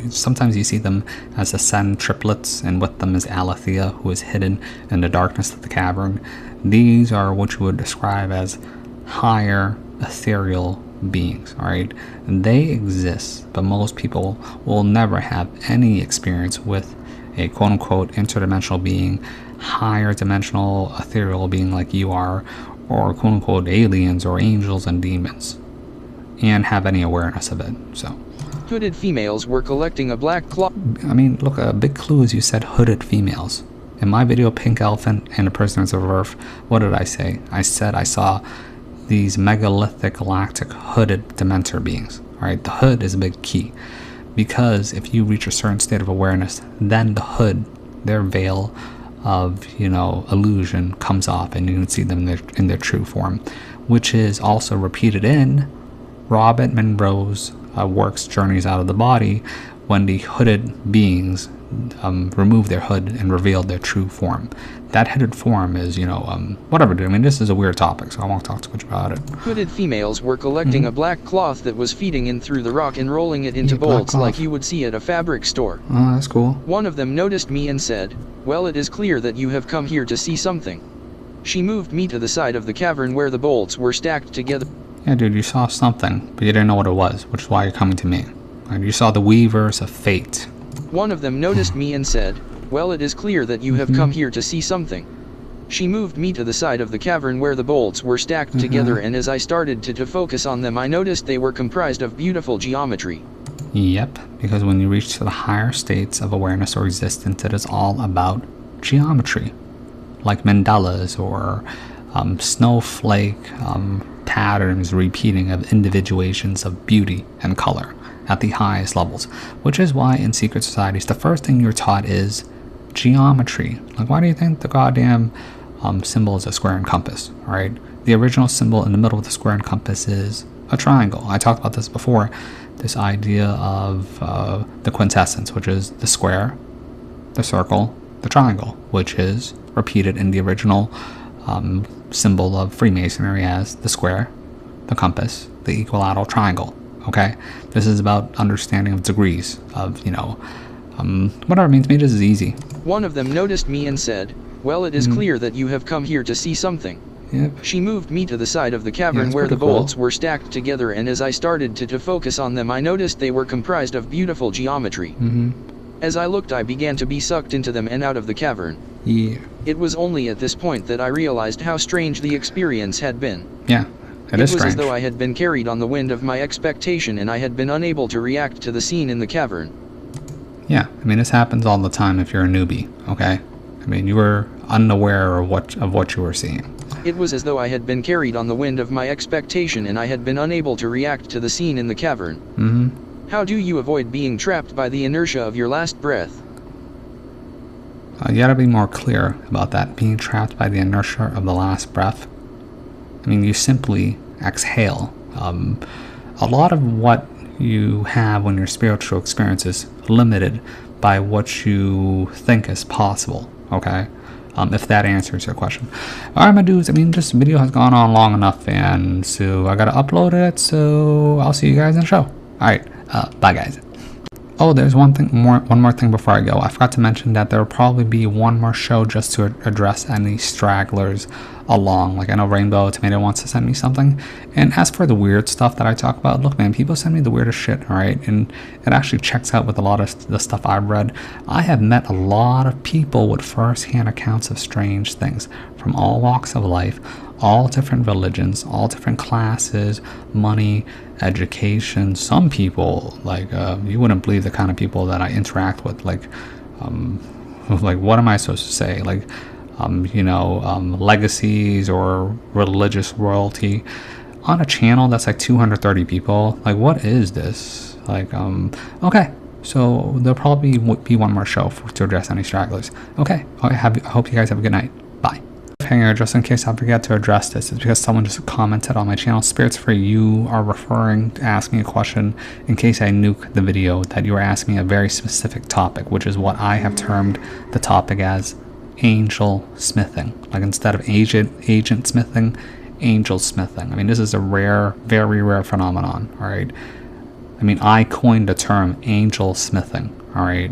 sometimes you see them as the Sen triplets, and with them is Alethea, who is hidden in the darkness of the cavern. These are what you would describe as higher ethereal beings, alright? They exist, but most people will never have any experience with a quote-unquote interdimensional being, higher dimensional ethereal being like you are, or quote-unquote aliens or angels and demons, and have any awareness of it, so... Hooded females were collecting a black cloth. I mean, look, a big clue is you said hooded females. In my video, Pink Elephant and the Prisoners of Earth, what did I say? I said I saw these megalithic galactic hooded Dementor beings. Alright, the hood is a big key. Because if you reach a certain state of awareness, then the hood, their veil of, illusion comes off and you can see them in their true form. Which is also repeated in Robert Monroe's works, Journeys Out of the Body, when the hooded beings removed their hood and revealed their true form. That hooded form is, whatever, dude. I mean, this is a weird topic, so I won't talk too much about it. Hooded females were collecting a black cloth that was feeding in through the rock and rolling it into bolts like you would see at a fabric store. Oh, that's cool. One of them noticed me and said, "Well, it is clear that you have come here to see something." She moved me to the side of the cavern where the bolts were stacked together. Yeah, dude, you saw something, but you didn't know what it was, which is why you're coming to me. And you saw the Weavers of Fate. One of them noticed me and said, "Well, it is clear that you have come here to see something." She moved me to the side of the cavern where the bolts were stacked together, and as I started to focus on them, I noticed they were comprised of beautiful geometry. Yep, because when you reach to the higher states of awareness or existence, it is all about geometry. Like mandalas or snowflake patterns repeating of individuations of beauty and color at the highest levels, which is why in secret societies the first thing you're taught is geometry. Like, why do you think the goddamn symbol is a square and compass, right? The original symbol in the middle of the square and compass is a triangle. I talked about this before, this idea of the quintessence, which is the square, the circle, the triangle, which is repeated in the original symbol of Freemasonry as the square, the compass, the equilateral triangle. Okay, this is about understanding of degrees of whatever it means to me. This is easy. One of them noticed me and said, "Well, it is clear that you have come here to see something." Yep. She moved me to the side of the cavern where the bolts were stacked together, and as I started to focus on them, I noticed they were comprised of beautiful geometry. As I looked, I began to be sucked into them and out of the cavern. Yeah. It was only at this point that I realized how strange the experience had been. Yeah, it is strange. It was as though I had been carried on the wind of my expectation and I had been unable to react to the scene in the cavern. Yeah, I mean, this happens all the time if you're a newbie, okay? I mean, you were unaware of what you were seeing. It was as though I had been carried on the wind of my expectation and I had been unable to react to the scene in the cavern. How do you avoid being trapped by the inertia of your last breath? You gotta be more clear about that, being trapped by the inertia of the last breath. I mean, you simply exhale. A lot of what you have when your spiritual experience is limited by what you think is possible, okay? If that answers your question. Alright, my dudes, I mean, this video has gone on long enough, and so I gotta upload it, so I'll see you guys in the show. Alright, bye guys. Oh, there's one more thing before I go. I forgot to mention that there will probably be one more show just to address any stragglers along. Like, I know Rainbow Tomato wants to send me something. And as for the weird stuff that I talk about, look, man, people send me the weirdest shit, alright? And it actually checks out with a lot of the stuff I've read. I have met a lot of people with first-hand accounts of strange things from all walks of life, all different religions, all different classes, money, education. Some people, like, you wouldn't believe the kind of people that I interact with. Like what am I supposed to say? Like, legacies or religious royalty on a channel that's like 230 people. Like, what is this? Like, okay, so there'll probably be one more show to address any stragglers. Okay, I hope you guys have a good night. Bye. Hanger, just in case I forget to address this, it's because someone just commented on my channel. Spirits Free, you are referring to asking a question in case I nuke the video, that you are asking a very specific topic, which is what I have termed the topic as angel smithing. Like, instead of agent smithing, angel smithing. I mean, this is a rare, very rare phenomenon, all right? I mean, I coined the term angel smithing, all right?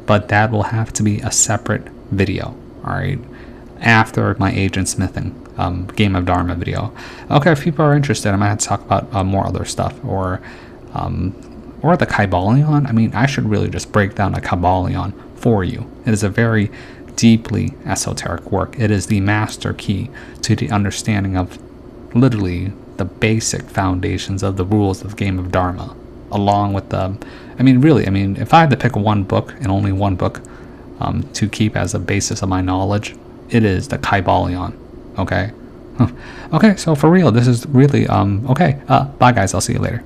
But that will have to be a separate video, all right? After my agent smithing Game of Dharma video. Okay, if people are interested, I might have to talk about more other stuff, or the Kybalion. I mean, I should really just break down a Kybalion for you. It is a very deeply esoteric work. It is the master key to the understanding of literally the basic foundations of the rules of Game of Dharma, along with the, I mean, if I had to pick one book, and only one book, to keep as a basis of my knowledge, it is the Kybalion. Okay? Okay, so for real, this is really, okay, bye guys, I'll see you later.